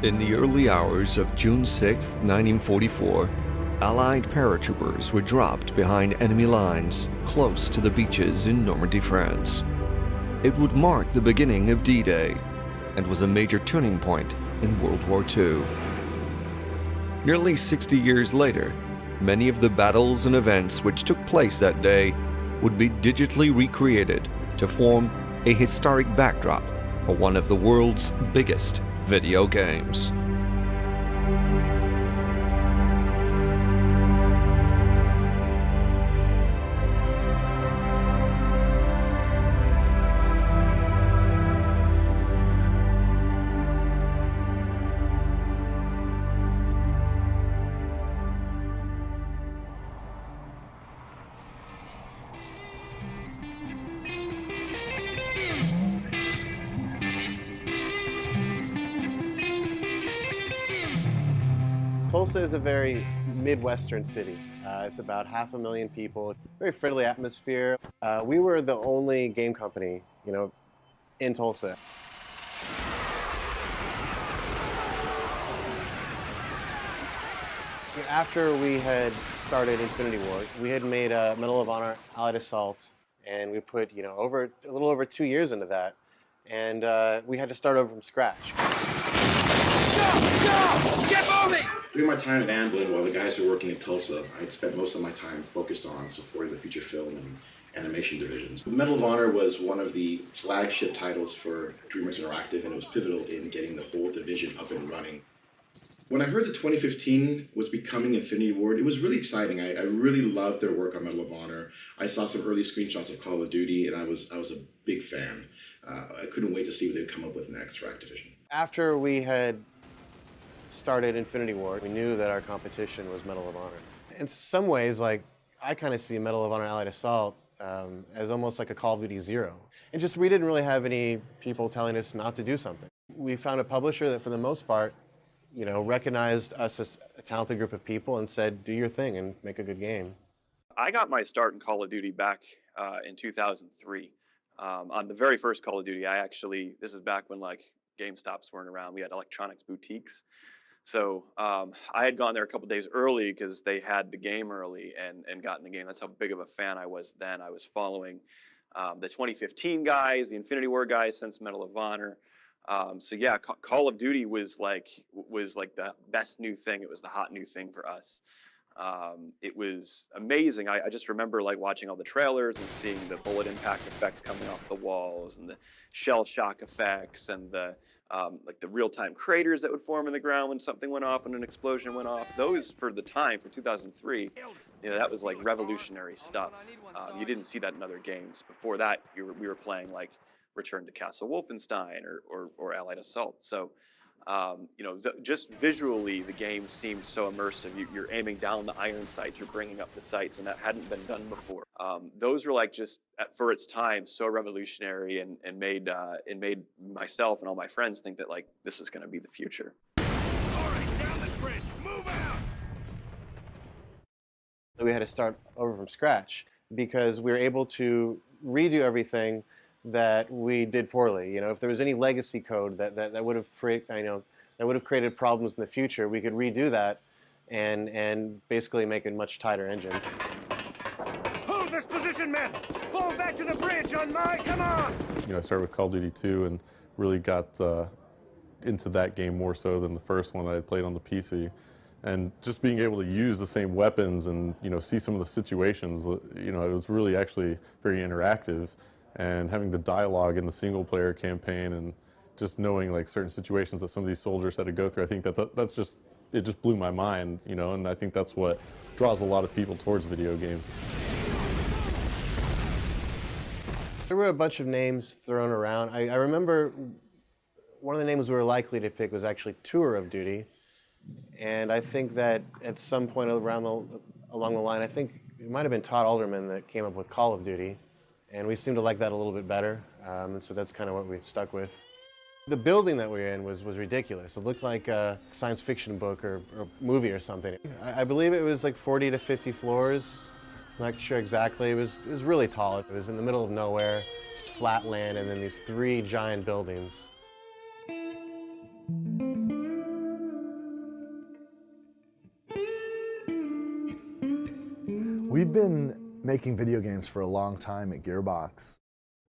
In the early hours of June 6, 1944, Allied paratroopers were dropped behind enemy lines close to the beaches in Normandy, France. It would mark the beginning of D-Day and was a major turning point in World War II. Nearly 60 years later, many of the battles and events which took place that day would be digitally recreated to form a historic backdrop for one of the world's biggest video games. Tulsa is a very Midwestern city. It's about 500,000 people, very friendly atmosphere. We were the only game company, in Tulsa. After we had started Infinity Ward, we had made a Medal of Honor Allied Assault, and we put, a little over 2 years into that, and we had to start over from scratch. Go! Get moving! During my time at Amblin, while the guys were working in Tulsa, I'd spent most of my time focused on supporting the feature film and animation divisions. The Medal of Honor was one of the flagship titles for DreamWorks Interactive, and it was pivotal in getting the whole division up and running. When I heard that 2015 was becoming Infinity Ward, it was really exciting. I really loved their work on Medal of Honor. I saw some early screenshots of Call of Duty, and I was a big fan. I couldn't wait to see what they'd come up with next for Activision. After we had started Infinity Ward, we knew that our competition was Medal of Honor. In some ways, I kind of see Medal of Honor Allied Assault as almost like a Call of Duty Zero. And just we didn't really have any people telling us not to do something. We found a publisher that for the most part, recognized us as a talented group of people and said, do your thing and make a good game. I got my start in Call of Duty back in 2003. On the very first Call of Duty, this is back when GameStops weren't around. We had electronics boutiques. So I had gone there a couple days early because they had the game early and gotten the game. That's how big of a fan I was then. I was following the 2015 guys, the Infinity War guys since Medal of Honor. So yeah, Call of Duty was like the best new thing. It was the hot new thing for us. It was amazing. I just remember watching all the trailers and seeing the bullet impact effects coming off the walls and the shell shock effects and the real-time craters that would form in the ground when something went off and an explosion went off. Those, for the time, for 2003, that was revolutionary stuff. You didn't see that in other games. Before that, we were playing Return to Castle Wolfenstein or Allied Assault. So, just visually, the game seemed so immersive. You're aiming down the iron sights, you're bringing up the sights, and that hadn't been done before. Those were for its time, so revolutionary and made myself and all my friends think that this was going to be the future. All right, down the trench, move out! We had to start over from scratch because we were able to redo everything that we did poorly. If there was any legacy code that would have created problems in the future, we could redo that and basically make a much tighter engine. Hold this position, men! Fall back to the bridge on my, come on! I started with Call of Duty 2 and really got into that game more so than the first one that I had played on the PC. And just being able to use the same weapons and see some of the situations, it was really actually very interactive. And having the dialogue in the single-player campaign and just knowing certain situations that some of these soldiers had to go through, I think it just blew my mind, and I think that's what draws a lot of people towards video games. There were a bunch of names thrown around. I remember one of the names we were likely to pick was actually Tour of Duty, and I think that at some point along the line, I think it might have been Todd Alderman that came up with Call of Duty. And we seemed to like that a little bit better, and so that's kind of what we stuck with. The building that we were in was ridiculous. It looked like a science fiction book or movie or something. I believe it was 40 to 50 floors. I'm not sure exactly. It was really tall. It was in the middle of nowhere, just flat land, and then these 3 giant buildings. been making video games for a long time at Gearbox.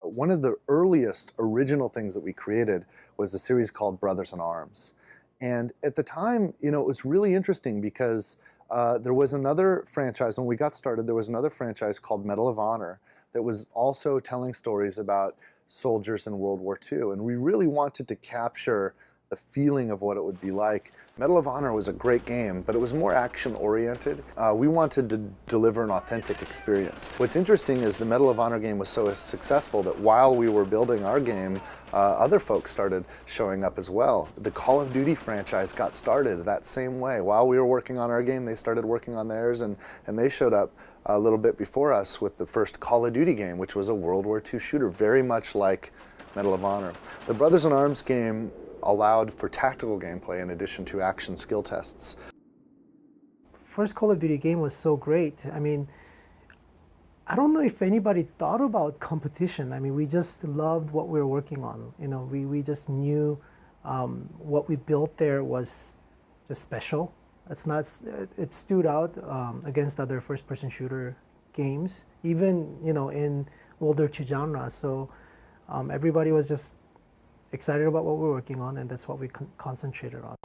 One of the earliest original things that we created was the series called Brothers in Arms. And at the time, you know, it was really interesting because there was another franchise, when we got started, there was another franchise called Medal of Honor that was also telling stories about soldiers in World War II. And we really wanted to capture the feeling of what it would be like. Medal of Honor was a great game, but it was more action-oriented. We wanted to deliver an authentic experience. What's interesting is the Medal of Honor game was so successful that while we were building our game, other folks started showing up as well. The Call of Duty franchise got started that same way. While we were working on our game, they started working on theirs, and they showed up a little bit before us with the first Call of Duty game, which was a World War II shooter, very much like Medal of Honor. The Brothers in Arms game allowed for tactical gameplay in addition to action skill tests. First Call of Duty game was so great. I mean, I don't know if anybody thought about competition. I mean, we just loved what we were working on. You know, we just knew what we built there was just special. It stood out against other first-person shooter games, even, you know, in World War II genre. So everybody was just excited about what we're working on, and that's what we concentrated on.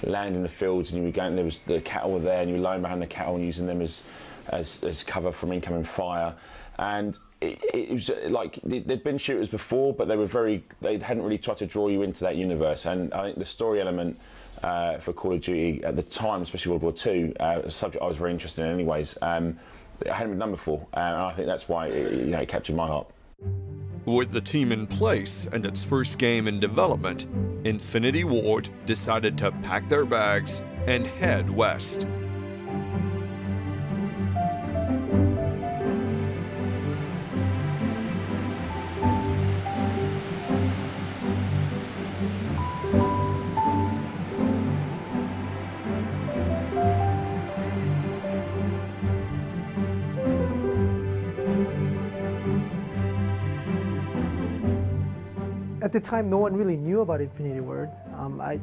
Land in the fields, and you were going, there was the cattle were there, and you were lying behind the cattle and using them as cover from incoming fire. And it was like there'd been shooters before, but they hadn't really tried to draw you into that universe. And I think the story element for Call of Duty at the time, especially World War II, a subject I was very interested in anyways. It hadn't been done before, and I think that's why it captured my heart. With the team in place and its first game in development, Infinity Ward decided to pack their bags and head west. At the time, no one really knew about Infinity Ward.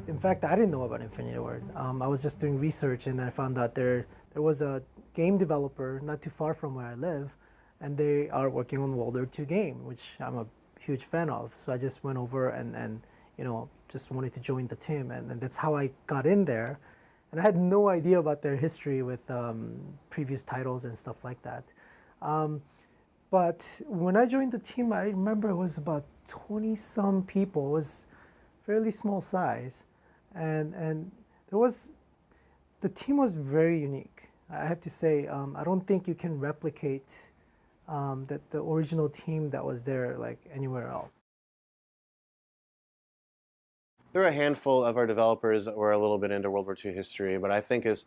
In fact, I didn't know about Infinity Ward. I was just doing research, and I found out there was a game developer not too far from where I live, and they are working on World War II game, which I'm a huge fan of. So I just went over and just wanted to join the team, and that's how I got in there. And I had no idea about their history with previous titles and stuff like that. But when I joined the team, I remember it was about 20-some people. It was fairly small size, and the team was very unique. I have to say, I don't think you can replicate the original team that was there like anywhere else. There were a handful of our developers that were a little bit into World War II history, but I think as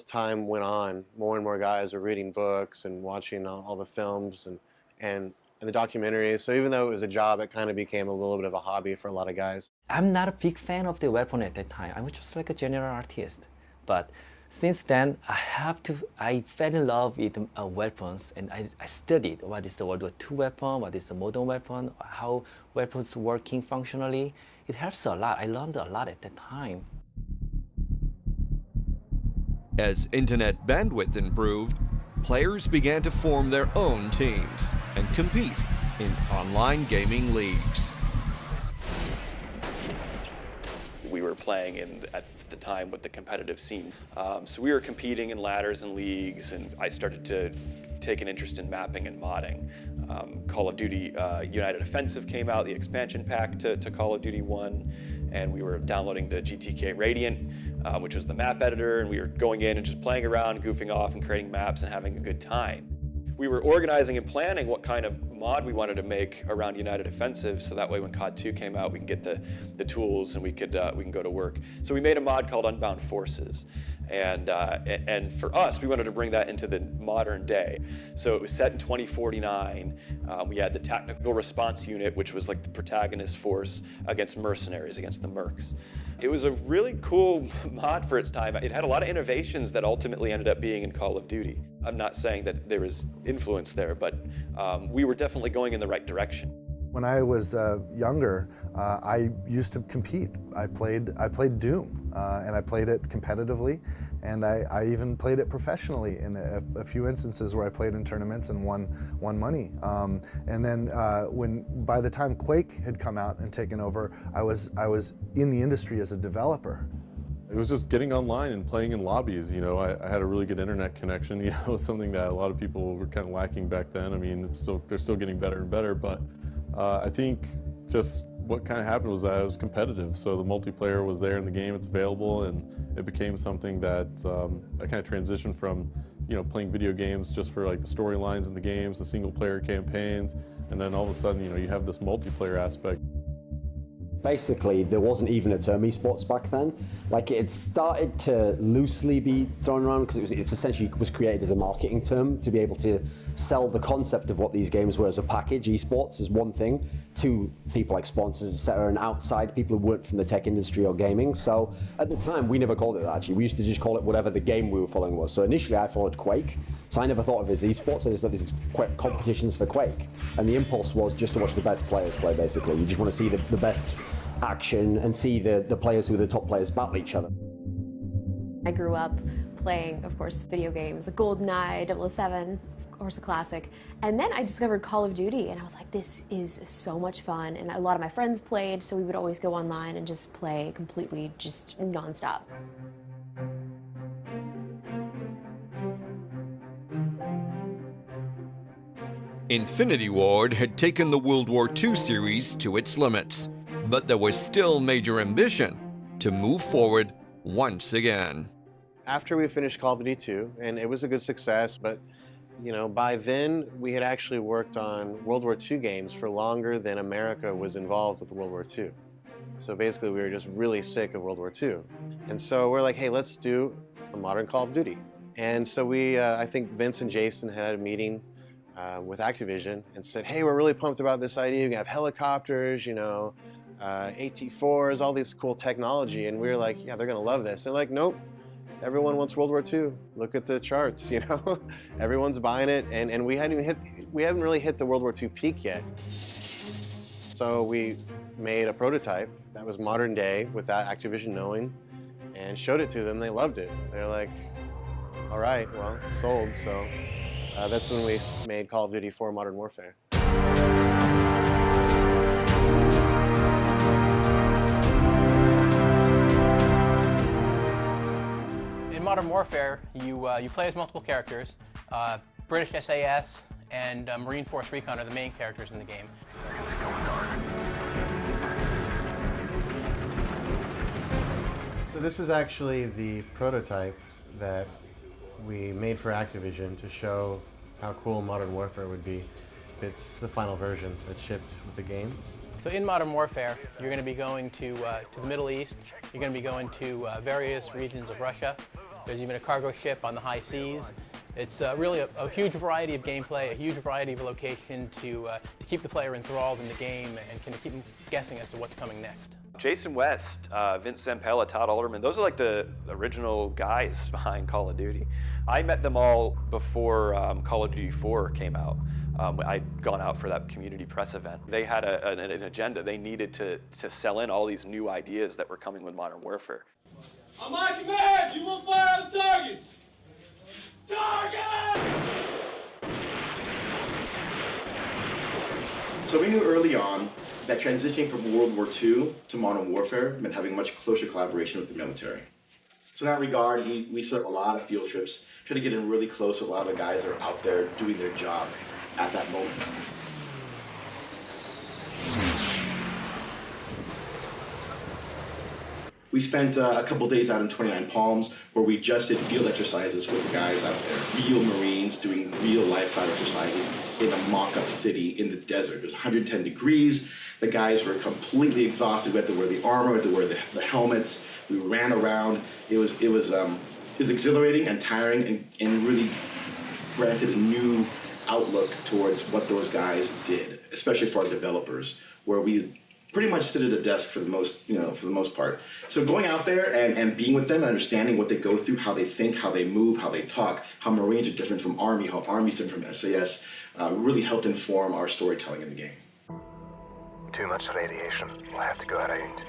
time went on, more and more guys were reading books and watching all the films and the documentaries. So even though it was a job, it kind of became a little bit of a hobby for a lot of guys. I'm not a big fan of the weapon at that time. I was just like a general artist. But since then, I fell in love with weapons, and I studied what is the World War II weapon, what is the modern weapon, how weapons working functionally. It helps a lot. I learned a lot at that time. As internet bandwidth improved, players began to form their own teams and compete in online gaming leagues. We were playing at the time with the competitive scene. So we were competing in ladders and leagues, and I started to take an interest in mapping and modding. Call of Duty United Offensive came out, the expansion pack to Call of Duty 1, and we were downloading the GTK Radiant, which was the map editor, and we were going in and just playing around, goofing off, and creating maps and having a good time. We were organizing and planning what kind of mod we wanted to make around United Offensive, so that way when COD 2 came out, we can get the tools and we can go to work. So we made a mod called Unbound Forces, and for us, we wanted to bring that into the modern day. So it was set in 2049. We had the Tactical Response Unit, which was like the protagonist force against mercenaries, against the mercs. It was a really cool mod for its time. It had a lot of innovations that ultimately ended up being in Call of Duty. I'm not saying that there was influence there, but we were definitely going in the right direction. When I was younger, I used to compete. I played Doom, and I played it competitively. And I even played it professionally in a few instances where I played in tournaments and won money. And then by the time Quake had come out and taken over, I was in the industry as a developer. It was just getting online and playing in lobbies. You know, I had a really good internet connection. You know, something that a lot of people were kind of lacking back then. I mean, they're still getting better and better. But I think just what kind of happened was that it was competitive. So the multiplayer was there in the game, it's available, and it became something that I kind of transitioned from, you know, playing video games just for like the storylines in the games, the single player campaigns, and then all of a sudden, you know, you have this multiplayer aspect. Basically, there wasn't even a term esports back then. Like, it started to loosely be thrown around because it essentially was created as a marketing term to be able to sell the concept of what these games were as a package. Esports is one thing to people like sponsors, etc., and outside people who weren't from the tech industry or gaming. So at the time, we never called it that. Actually, we used to just call it whatever the game we were following was. So initially, I followed Quake. So I never thought of it as esports. I just thought this is competitions for Quake, and the impulse was just to watch the best players play. Basically, you just want to see the best action and see the players who are the top players battle each other. I grew up playing, of course, video games, like GoldenEye, 007, of course, the classic. And then I discovered Call of Duty, and I was like, this is so much fun. And a lot of my friends played, so we would always go online and just play completely, just nonstop. Infinity Ward had taken the World War II series to its limits, but there was still major ambition to move forward once again. After we finished Call of Duty 2, and it was a good success, but you know, by then we had actually worked on World War II games for longer than America was involved with World War II. So basically we were just really sick of World War II. And so we're like, hey, let's do a modern Call of Duty. And so we, I think Vince and Jason had a meeting with Activision and said, hey, we're really pumped about this idea. We have helicopters, you know, AT-4s, all this cool technology. And we were like, yeah, they're gonna love this. And like, nope, everyone wants World War II. Look at the charts, you know? Everyone's buying it, and we haven't really hit the World War II peak yet. So we made a prototype that was modern day without Activision knowing, and showed it to them. They loved it. They're like, all right, well, sold. So that's when we made Call of Duty 4 Modern Warfare. In Modern Warfare, you play as multiple characters. British SAS and Marine Force Recon are the main characters in the game. So this is actually the prototype that we made for Activision to show how cool Modern Warfare would be. It's the final version that shipped with the game. So in Modern Warfare, you're going to be going to the Middle East. You're going to be going to various regions of Russia. There's even a cargo ship on the high seas. It's really a huge variety of gameplay, a huge variety of location to keep the player enthralled in the game and kind of keep them guessing as to what's coming next. Jason West, Vince Zampella, Todd Alderman, those are like the original guys behind Call of Duty. I met them all before Call of Duty 4 came out. I'd gone out for that community press event. They had an agenda. They needed to sell in all these new ideas that were coming with Modern Warfare. On my command, you will fire on the targets! Target! So we knew early on that transitioning from World War II to Modern Warfare meant having much closer collaboration with the military. So in that regard, we set up a lot of field trips, trying to get in really close with a lot of the guys that are out there doing their job at that moment. We spent a couple days out in 29 Palms where we just did field exercises with the guys out there. Real Marines doing real life flight exercises in a mock-up city in the desert. It was 110 degrees. The guys were completely exhausted. We had to wear the armor, we had to wear the helmets. We ran around. It was exhilarating and tiring and really granted a new outlook towards what those guys did, especially for our developers, where we pretty much sit at a desk for the most part. So going out there and being with them and understanding what they go through, how they think, how they move, how they talk, how Marines are different from Army, how Army's different from SAS, really helped inform our storytelling in the game. Too much radiation. We'll have to go around.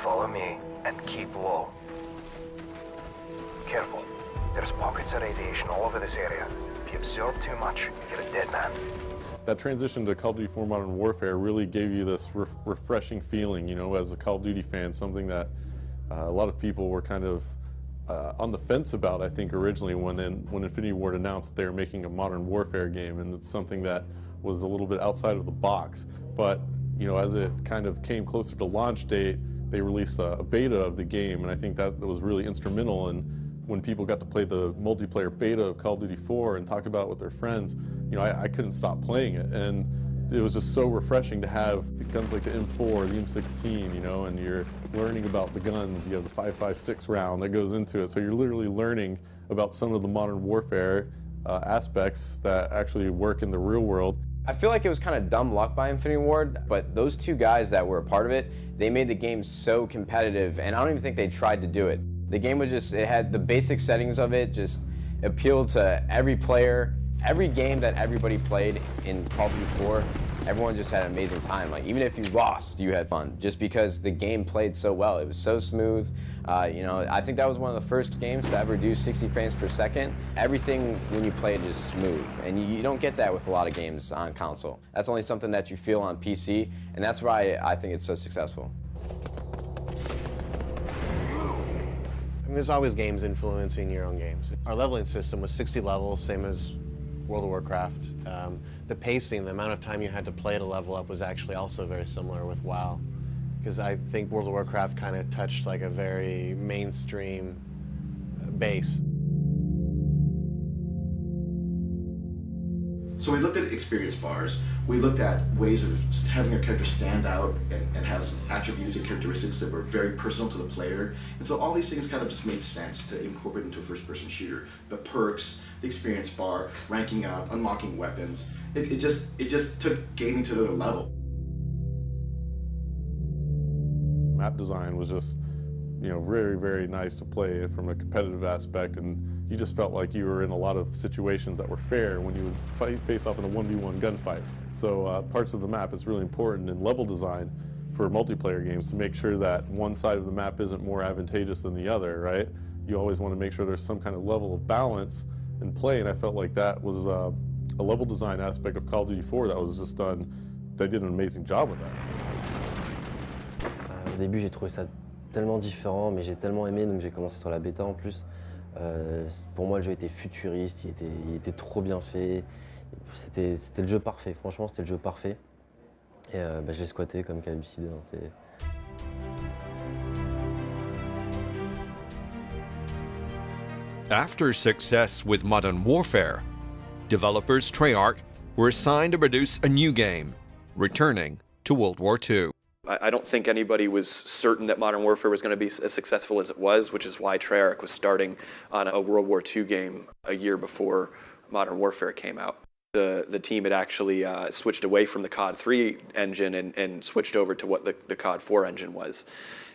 Follow me. and keep low. Careful. There's pockets of radiation all over this area. If you absorb too much, you're a dead man. That transition to Call of Duty 4 Modern Warfare really gave you this refreshing feeling, you know, as a Call of Duty fan, something that a lot of people were kind of on the fence about, I think, originally when Infinity Ward announced they were making a Modern Warfare game, and it's something that was a little bit outside of the box. But, you know, as it kind of came closer to launch date, they released a beta of the game, and I think that was really instrumental in when people got to play the multiplayer beta of Call of Duty 4 and talk about it with their friends. You know, I couldn't stop playing it, and it was just so refreshing to have guns like the M4, the M16, you know, and you're learning about the guns. You have the 5.56 round that goes into it, so you're literally learning about some of the Modern Warfare aspects that actually work in the real world. I feel like it was kind of dumb luck by Infinity Ward, but those two guys that were a part of it, they made the game so competitive, and I don't even think they tried to do it. The game was just, it had the basic settings of it, just appealed to every player. Every game that everybody played in Call of Duty 4, everyone just had an amazing time. Like, even if you lost, you had fun, just because the game played so well. It was so smooth. You know, I think that was one of the first games to ever do 60 frames per second. Everything when you play it is smooth, and you don't get that with a lot of games on console. That's only something that you feel on PC, and that's why I think it's so successful. I mean, there's always games influencing your own games. Our leveling system was 60 levels, same as World of Warcraft. The pacing, the amount of time you had to play to level up was actually also very similar with WoW, because I think World of Warcraft kind of touched like a very mainstream base. So we looked at experience bars. We looked at ways of having a character stand out and have attributes and characteristics that were very personal to the player. And so all these things kind of just made sense to incorporate into a first-person shooter. The perks, the experience bar, ranking up, unlocking weapons. It just took gaming to another level. Map design was just, you know, very, very nice to play from a competitive aspect, and you just felt like you were in a lot of situations that were fair when you would face off in a 1v1 gunfight. So parts of the map, it's really important in level design for multiplayer games to make sure that one side of the map isn't more advantageous than the other, right? You always want to make sure there's some kind of level of balance in play, and I felt like that was a level design aspect of Call of Duty 4 that was just done. They did an amazing job with that. Au début, j'ai trouvé ça tellement différent, mais j'ai tellement aimé, donc j'ai commencé sur la bêta en plus. Pour moi, le jeu était futuriste, il était trop bien fait. C'était le jeu parfait, franchement, c'était le jeu parfait. Et je l'ai squatté comme calvicidé. After success with Modern Warfare, developers Treyarch were assigned to produce a new game, returning to World War II. I don't think anybody was certain that Modern Warfare was going to be as successful as it was, which is why Treyarch was starting on a World War II game a year before Modern Warfare came out. The team had actually switched away from the COD 3 engine and switched over to what the COD 4 engine was.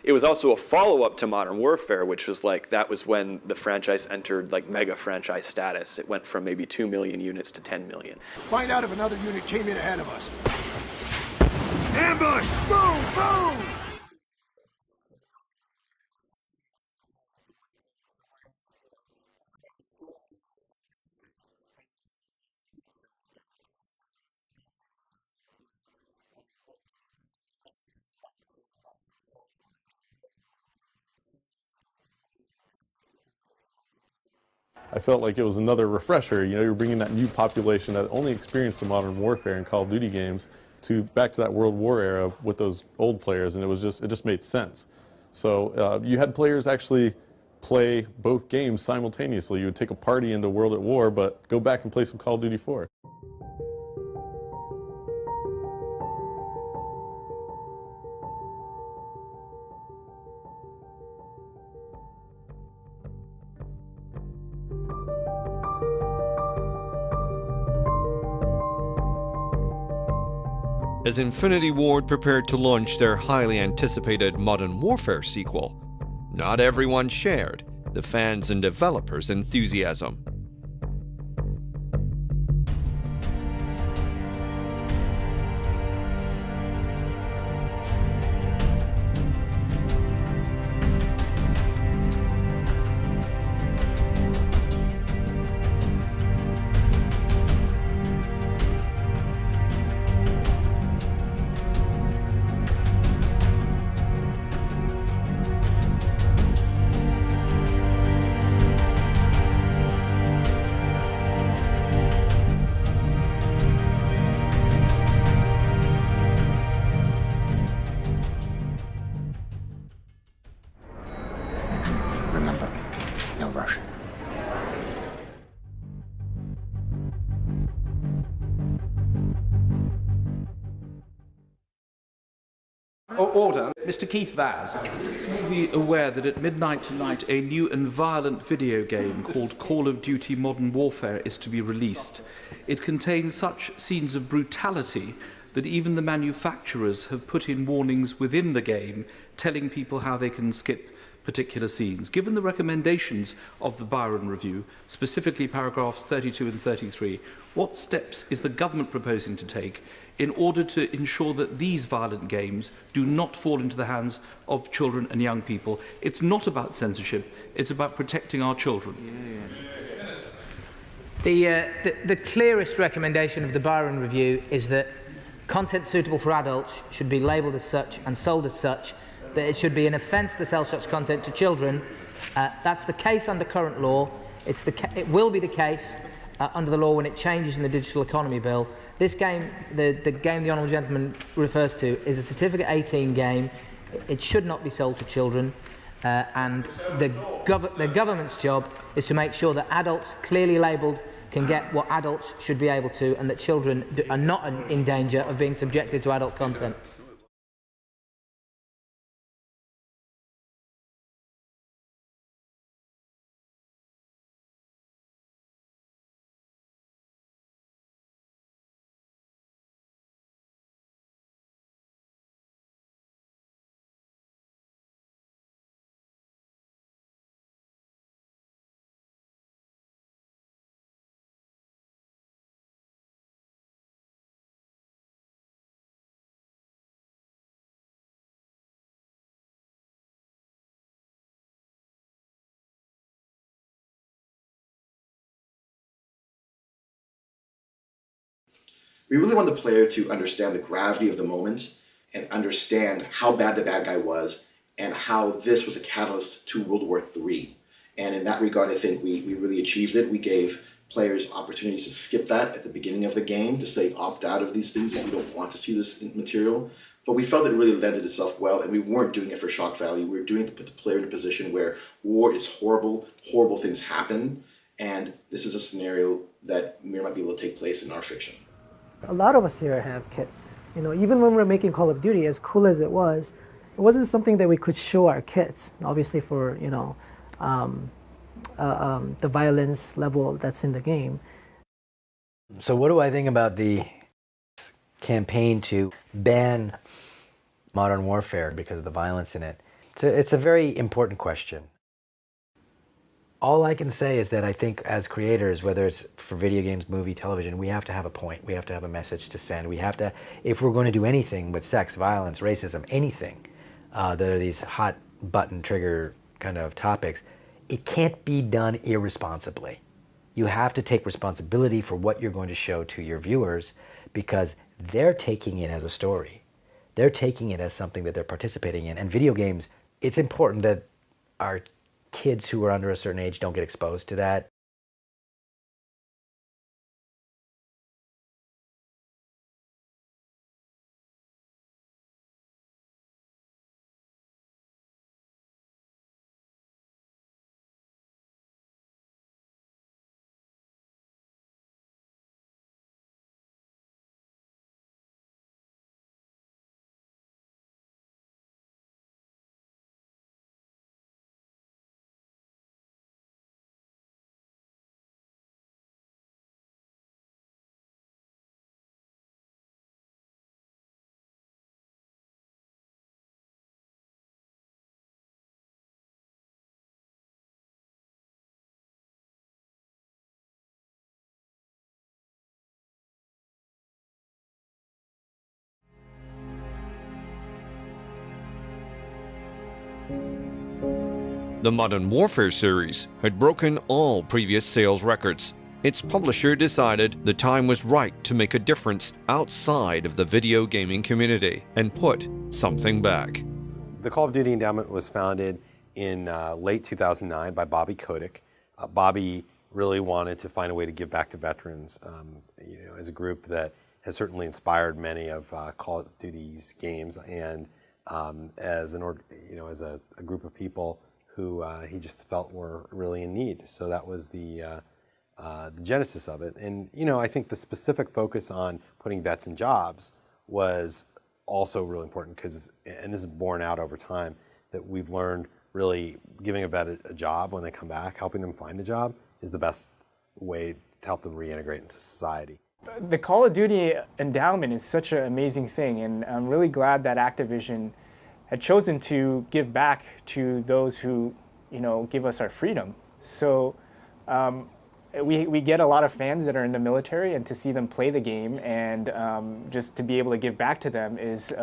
It was also a follow-up to Modern Warfare, which was like, that was when the franchise entered like mega franchise status. It went from maybe 2 million units to 10 million. Find out if another unit came in ahead of us. Ambush! Boom! Boom! I felt like it was another refresher. You know, you're bringing that new population that only experienced the Modern Warfare and Call of Duty games back to that World War era with those old players, and it just made sense. So you had players actually play both games simultaneously. You would take a party into World at War, but go back and play some Call of Duty 4. As Infinity Ward prepared to launch their highly anticipated Modern Warfare sequel, not everyone shared the fans' and developers' enthusiasm. Order. Mr. Keith Vaz. Be aware that at midnight tonight a new and violent video game called Call of Duty Modern Warfare is to be released. It contains such scenes of brutality that even the manufacturers have put in warnings within the game telling people how they can skip particular scenes. Given the recommendations of the Byron Review, specifically paragraphs 32 and 33, what steps is the government proposing to take in order to ensure that these violent games do not fall into the hands of children and young people? It's not about censorship, it's about protecting our children. The clearest recommendation of the Byron Review is that content suitable for adults should be labelled as such and sold as such, that it should be an offence to sell such content to children. That's the case under current law. It will be the case under the law when it changes in the Digital Economy Bill. This game, the game the Honourable Gentleman refers to, is a Certificate 18 game. It should not be sold to children. And the government's job is to make sure that adults clearly labelled can get what adults should be able to, and that children are not in danger of being subjected to adult content. We really want the player to understand the gravity of the moment and understand how bad the bad guy was and how this was a catalyst to World War III. And in that regard, I think we really achieved it. We gave players opportunities to skip that at the beginning of the game, to say opt out of these things if you don't want to see this material. But we felt it really lended itself well, and we weren't doing it for shock value. We were doing it to put the player in a position where war is horrible, horrible things happen, and this is a scenario that may not be able to take place in our fiction. A lot of us here have kids. You know, even when we were making Call of Duty, as cool as it wasn't something that we could show our kids. Obviously, for the violence level that's in the game. So, what do I think about the campaign to ban modern warfare because of the violence in it? It's a very important question. All I can say is that I think as creators, whether it's for video games, movie, television, we have to have a point. We have to have a message to send. We have to, if we're going to do anything with sex, violence, racism, anything, that are these hot button trigger kind of topics, it can't be done irresponsibly. You have to take responsibility for what you're going to show to your viewers, because they're taking it as a story. They're taking it as something that they're participating in. And video games, it's important that our kids who are under a certain age don't get exposed to that. The Modern Warfare series had broken all previous sales records. Its publisher decided the time was right to make a difference outside of the video gaming community and put something back. The Call of Duty Endowment was founded in late 2009 by Bobby Kotick. Bobby really wanted to find a way to give back to veterans, as a group that has certainly inspired many of Call of Duty's games, and as a group of people who he just felt were really in need. So that was the genesis of it. And I think the specific focus on putting vets in jobs was also really important because, and this is borne out over time, that we've learned really giving a vet a job when they come back, helping them find a job is the best way to help them reintegrate into society. The Call of Duty endowment is such an amazing thing, and I'm really glad that Activision had chosen to give back to those who, give us our freedom. So we get a lot of fans that are in the military, and to see them play the game and just to be able to give back to them is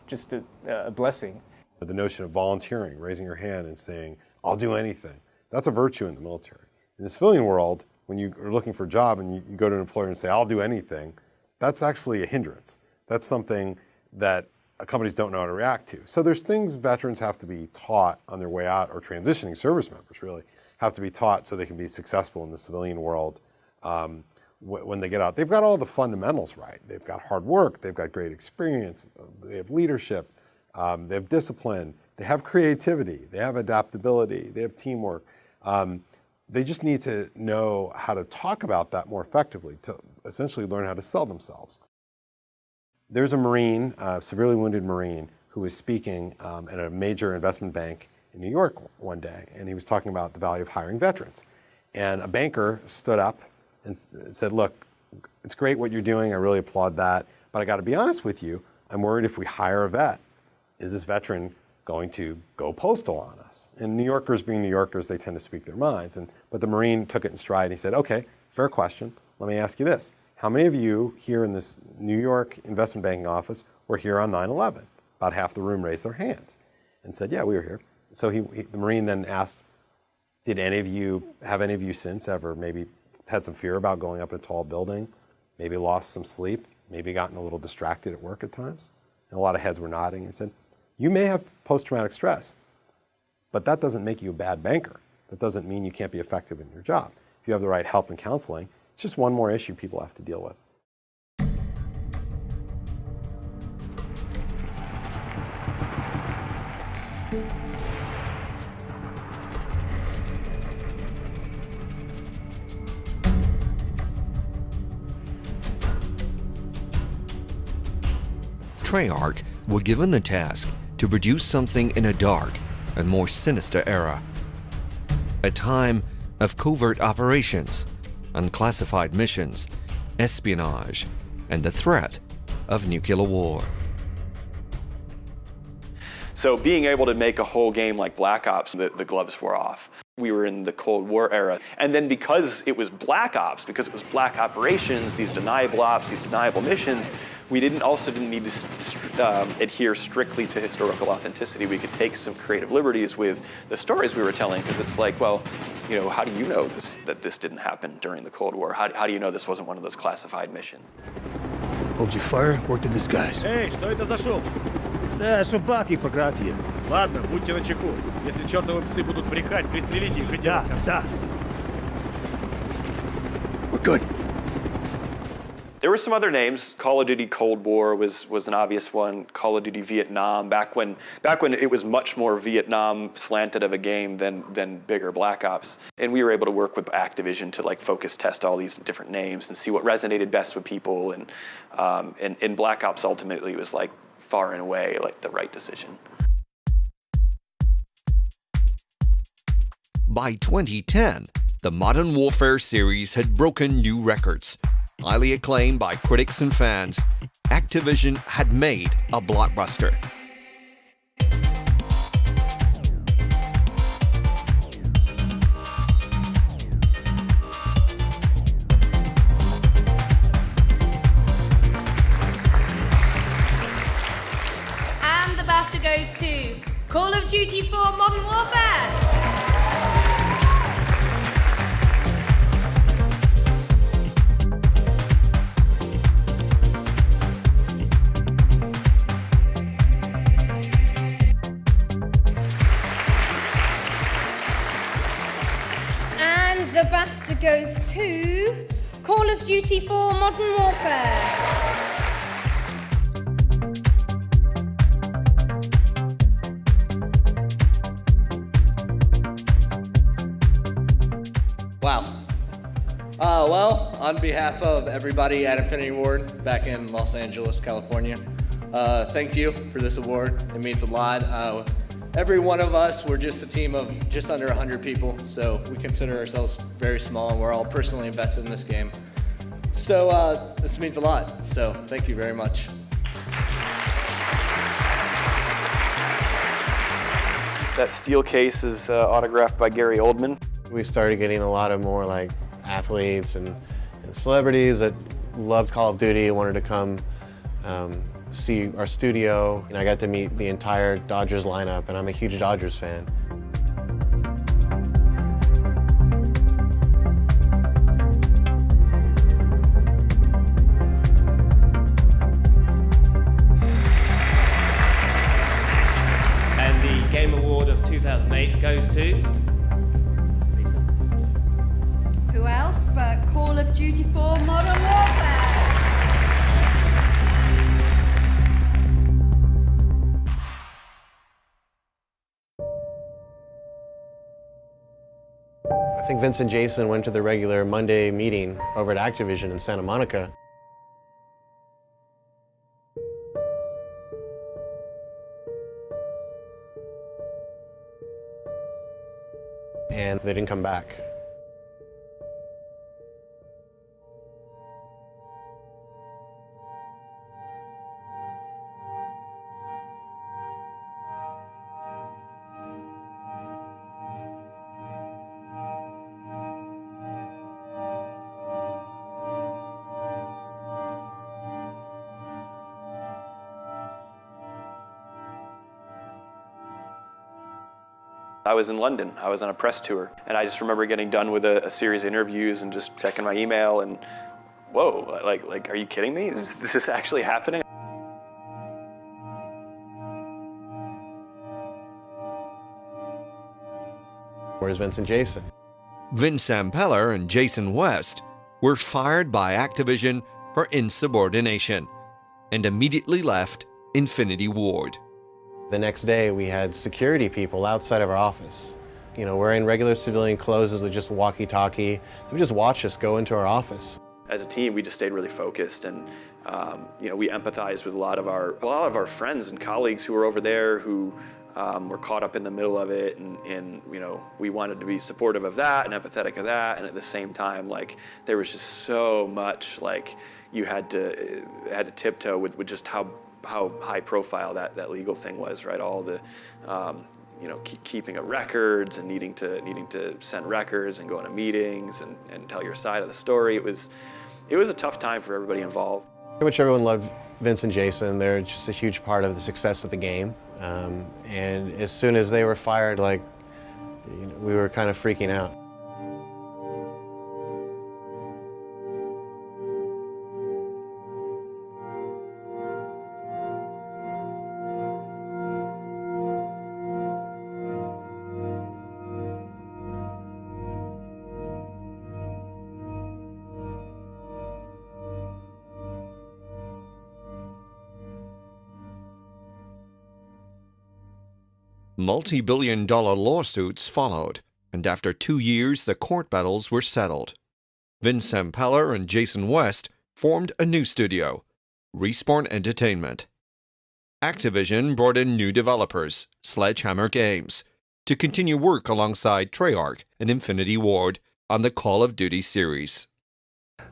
just a blessing. The notion of volunteering, raising your hand and saying, I'll do anything, that's a virtue in the military. In the civilian world, when you are looking for a job and you go to an employer and say, I'll do anything, that's actually a hindrance. That's something that companies don't know how to react to. So there's things veterans have to be taught on their way out, or transitioning service members really have to be taught so they can be successful in the civilian world when they get out. They've got all the fundamentals right. They've got hard work, they've got great experience, they have leadership, they have discipline, they have creativity, they have adaptability, they have teamwork. They just need to know how to talk about that more effectively to essentially learn how to sell themselves. There's a Marine, a severely wounded Marine, who was speaking at a major investment bank in New York one day, and he was talking about the value of hiring veterans. And a banker stood up and said, look, it's great what you're doing, I really applaud that, but I gotta be honest with you, I'm worried if we hire a vet, is this veteran going to go postal on us? And New Yorkers being New Yorkers, they tend to speak their minds. But the Marine took it in stride and he said, okay, fair question. Let me ask you this. How many of you here in this New York investment banking office were here on 9/11? About half the room raised their hands and said, yeah, we were here. So the Marine then asked, have any of you since ever maybe had some fear about going up a tall building, maybe lost some sleep, maybe gotten a little distracted at work at times? And a lot of heads were nodding. And he said, you may have post-traumatic stress, but that doesn't make you a bad banker. That doesn't mean you can't be effective in your job. If you have the right help and counseling, it's just one more issue people have to deal with. Treyarch were given the task to produce something in a dark and more sinister era. A time of covert operations, unclassified missions, espionage, and the threat of nuclear war. So being able to make a whole game like Black Ops, the gloves were off. We were in the Cold War era. And then because it was Black Ops, because it was black operations, these deniable ops, these deniable missions, we didn't need to adhere strictly to historical authenticity. We could take some creative liberties with the stories we were telling, because it's like, well, how do you know that this didn't happen during the Cold War? How do you know this wasn't one of those classified missions? Hold your fire, work the disguise. Эй, что это за шум? Да, собаки по гратье. Ладно, будьте начеку. Если чертовы псы будут брехать, пристрелите их и дело с конца. We're good. There were some other names. Call of Duty Cold War was an obvious one. Call of Duty Vietnam, back when it was much more Vietnam slanted of a game than bigger Black Ops. And we were able to work with Activision to focus test all these different names and see what resonated best with people. And Black Ops ultimately was far and away the right decision. By 2010, the Modern Warfare series had broken new records. Highly acclaimed by critics and fans, Activision had made a blockbuster. And the BAFTA goes to Call of Duty 4 Modern Warfare. The BAFTA goes to Call of Duty 4 Modern Warfare. Wow. Well, on behalf of everybody at Infinity Ward back in Los Angeles, California, Thank you for this award. It means a lot. Every one of us, we're just a team of just under 100 people, so we consider ourselves very small, and we're all personally invested in this game. So this means a lot, so thank you very much. That steel case is autographed by Gary Oldman. We started getting a lot of more like athletes and celebrities that loved Call of Duty and wanted to come see our studio. And I got to meet the entire Dodgers lineup, and I'm a huge Dodgers fan. And the Game Award of 2008 goes to... Who else but Call of Duty 4 Modern Warfare? I think Vince and Jason went to the regular Monday meeting over at Activision in Santa Monica. And they didn't come back. I was in London. I was on a press tour, and I just remember getting done with a series of interviews and just checking my email and, whoa, like, are you kidding me? Is this actually happening? Where's Vince and Jason? Vince Sampeller and Jason West were fired by Activision for insubordination and immediately left Infinity Ward. The next day, we had security people outside of our office. You know, wearing regular civilian clothes with just walkie-talkie. They would just watch us go into our office. As a team, we just stayed really focused, and you know, we empathized with a lot of our friends and colleagues who were over there who were caught up in the middle of it, and you know, we wanted to be supportive of that and empathetic of that, and at the same time, like, there was just so much, like, you had to tiptoe with just how high profile that legal thing was, right? All the, you know, keeping of records and needing to send records and go into meetings and tell your side of the story. It was a tough time for everybody involved. Pretty much everyone loved Vince and Jason. They're just a huge part of the success of the game. And as soon as they were fired, like, you know, we were kind of freaking out. Multi-billion-dollar lawsuits followed, and after 2 years the court battles were settled. Vince Sampeller and Jason West formed a new studio, Respawn Entertainment. Activision brought in new developers, Sledgehammer Games, to continue work alongside Treyarch and Infinity Ward on the Call of Duty series.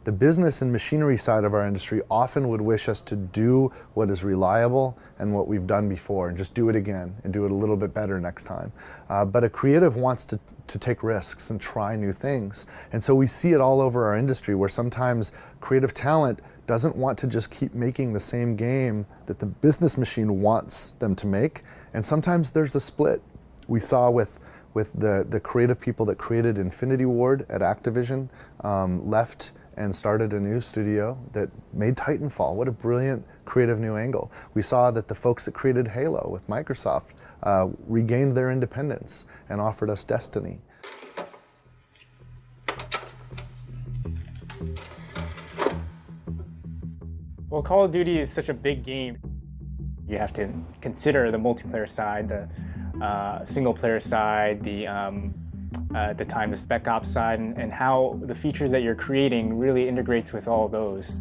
The business and machinery side of our industry often would wish us to do what is reliable and what we've done before and just do it again and do it a little bit better next time. But a creative wants to take risks and try new things. And so we see it all over our industry where sometimes creative talent doesn't want to just keep making the same game that the business machine wants them to make. And sometimes there's a split. We saw with the creative people that created Infinity Ward at Activision left and started a new studio that made Titanfall. What a brilliant creative new angle. We saw that the folks that created Halo with Microsoft regained their independence and offered us Destiny. Well, Call of Duty is such a big game. You have to consider the multiplayer side, the single-player side, at the time the Spec Ops side, and how the features that you're creating really integrates with all those.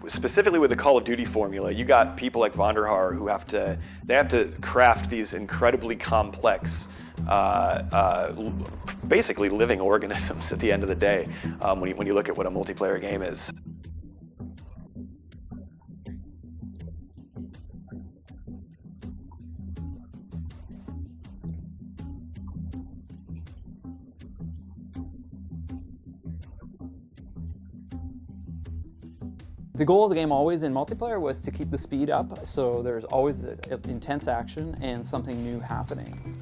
specifically with the Call of Duty formula, you got people like Vonderhaar who have to craft these incredibly complex, basically living organisms at the end of the day, when you look at what a multiplayer game is. The goal of the game always in multiplayer was to keep the speed up, so there's always intense action and something new happening.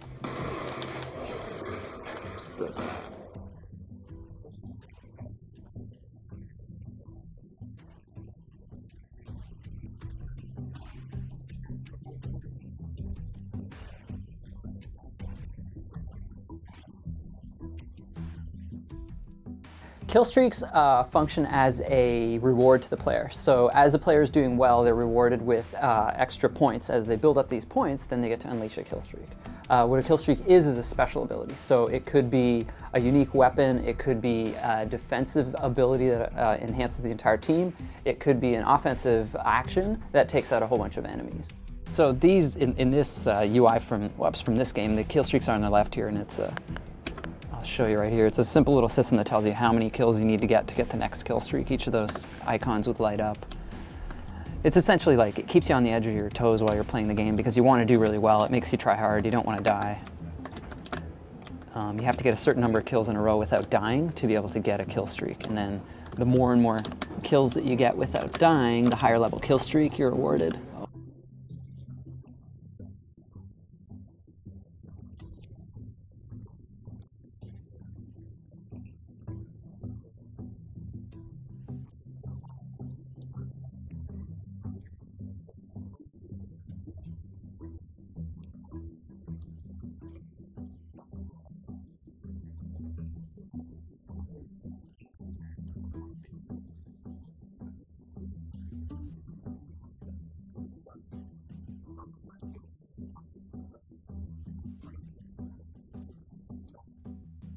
Kill streaks function as a reward to the player. So as the player is doing well, they're rewarded with extra points. As they build up these points, then they get to unleash a kill streak. What a kill streak is a special ability. So it could be a unique weapon, it could be a defensive ability that enhances the entire team, it could be an offensive action that takes out a whole bunch of enemies. So these, in this UI from this game, the kill streaks are on the left here, and it's I'll show you right here. It's a simple little system that tells you how many kills you need to get the next kill streak. Each of those icons would light up. It's essentially like, it keeps you on the edge of your toes while you're playing the game because you want to do really well. It makes you try hard. You don't want to die. You have to get a certain number of kills in a row without dying to be able to get a kill streak. And then the more and more kills that you get without dying, the higher level kill streak you're awarded.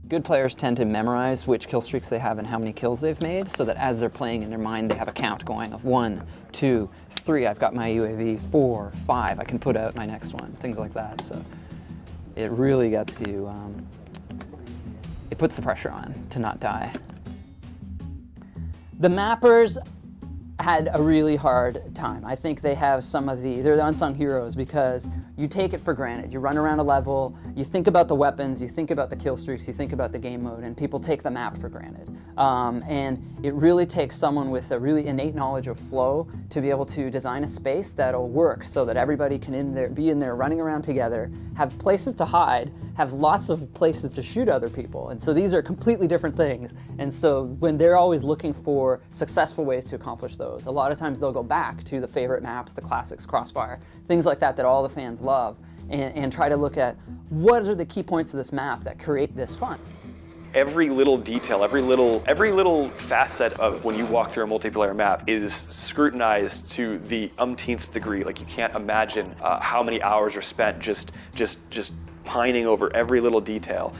Good players tend to memorize which kill streaks they have and how many kills they've made, so that as they're playing in their mind, they have a count going of 1, 2, 3, I've got my UAV, 4, 5, I can put out my next one, things like that. So it really gets you, it puts the pressure on to not die. The mappers had a really hard time. I think they have they're the unsung heroes because you take it for granted. You run around a level, you think about the weapons, you think about the kill streaks, you think about the game mode, and people take the map for granted. And it really takes someone with a really innate knowledge of flow to be able to design a space that'll work so that everybody can be in there running around together, have places to hide, have lots of places to shoot other people. And so these are completely different things. And so when they're always looking for successful ways to accomplish those, a lot of times they'll go back to the favorite maps, the classics, Crossfire, things like that all the fans love, and try to look at what are the key points of this map that create this fun. Every little detail, every little facet of when you walk through a multiplayer map is scrutinized to the umpteenth degree. Like, you can't imagine how many hours are spent just pining over every little detail,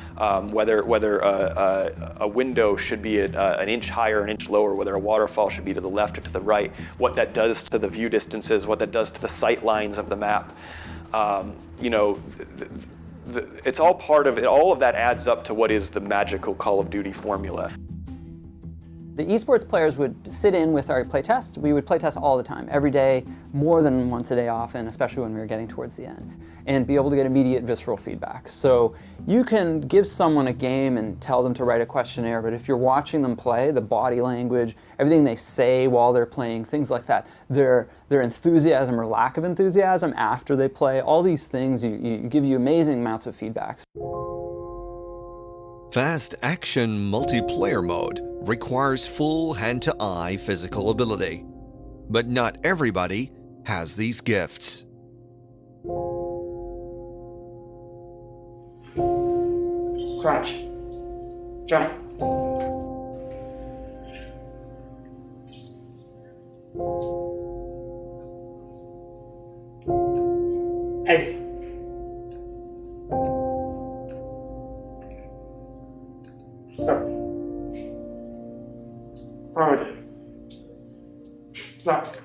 whether a window should be an inch higher, an inch lower, whether a waterfall should be to the left or to the right, what that does to the view distances, what that does to the sight lines of the map. You know, it's all part of it. All of that adds up to what is the magical Call of Duty formula. The esports players would sit in with our playtest. We would playtest all the time, every day, more than once a day often, especially when we were getting towards the end, and be able to get immediate visceral feedback. So you can give someone a game and tell them to write a questionnaire, but if you're watching them play, the body language, everything they say while they're playing, things like that, their enthusiasm or lack of enthusiasm after they play, all these things you give you amazing amounts of feedback. Fast action multiplayer mode requires full hand-to-eye physical ability, but not everybody has these gifts. Crouch. Jump. Hey. Stop. Forward. Stop.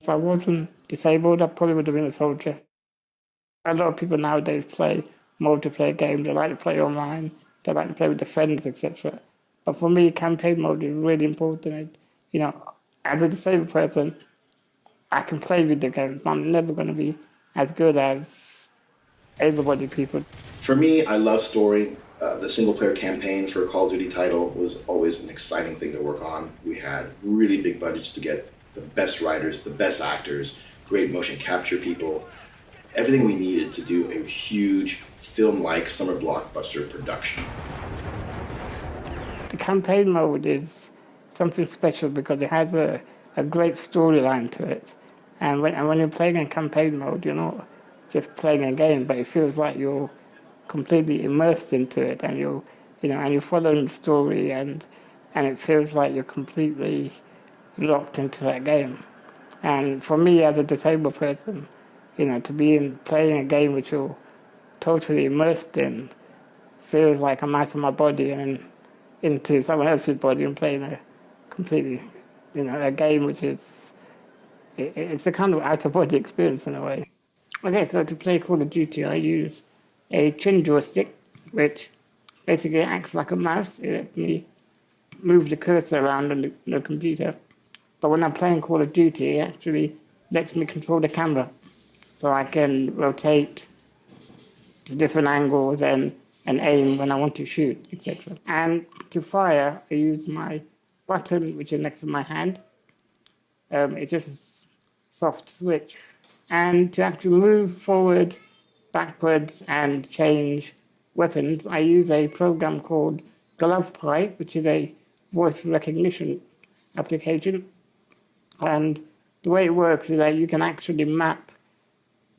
If I wasn't disabled, I probably would have been a soldier. A lot of people nowadays play multiplayer games. They like to play online. They like to play with their friends, etc. But for me, campaign mode is really important. You know, as a disabled person, I can play video games. I'm never going to be as good as able-bodied people. For me, I love story. The single-player campaign for a Call of Duty title was always an exciting thing to work on. We had really big budgets to get the best writers, the best actors, great motion capture people, everything we needed to do a huge film-like summer blockbuster production. The campaign mode is something special because it has a great storyline to it. And when you're playing in campaign mode, you're not just playing a game, but it feels like you're completely immersed into it, and you're following the story, and it feels like you're completely locked into that game. And for me, as a disabled person, to be playing a game which you're totally immersed in feels like I'm out of my body and into someone else's body and playing a completely, a game which is, it's a kind of out-of-body experience in a way. Okay, so to play Call of Duty, I use a twin joystick, which basically acts like a mouse. It lets me move the cursor around on the computer. But when I'm playing Call of Duty, it actually lets me control the camera. So I can rotate to different angles and aim when I want to shoot, etc. And to fire, I use my button, which is next to my hand. It's just a soft switch. And to actually move forward, backwards, and change weapons, I use a program called BOLPUR, which is a voice recognition application. And the way it works is that you can actually map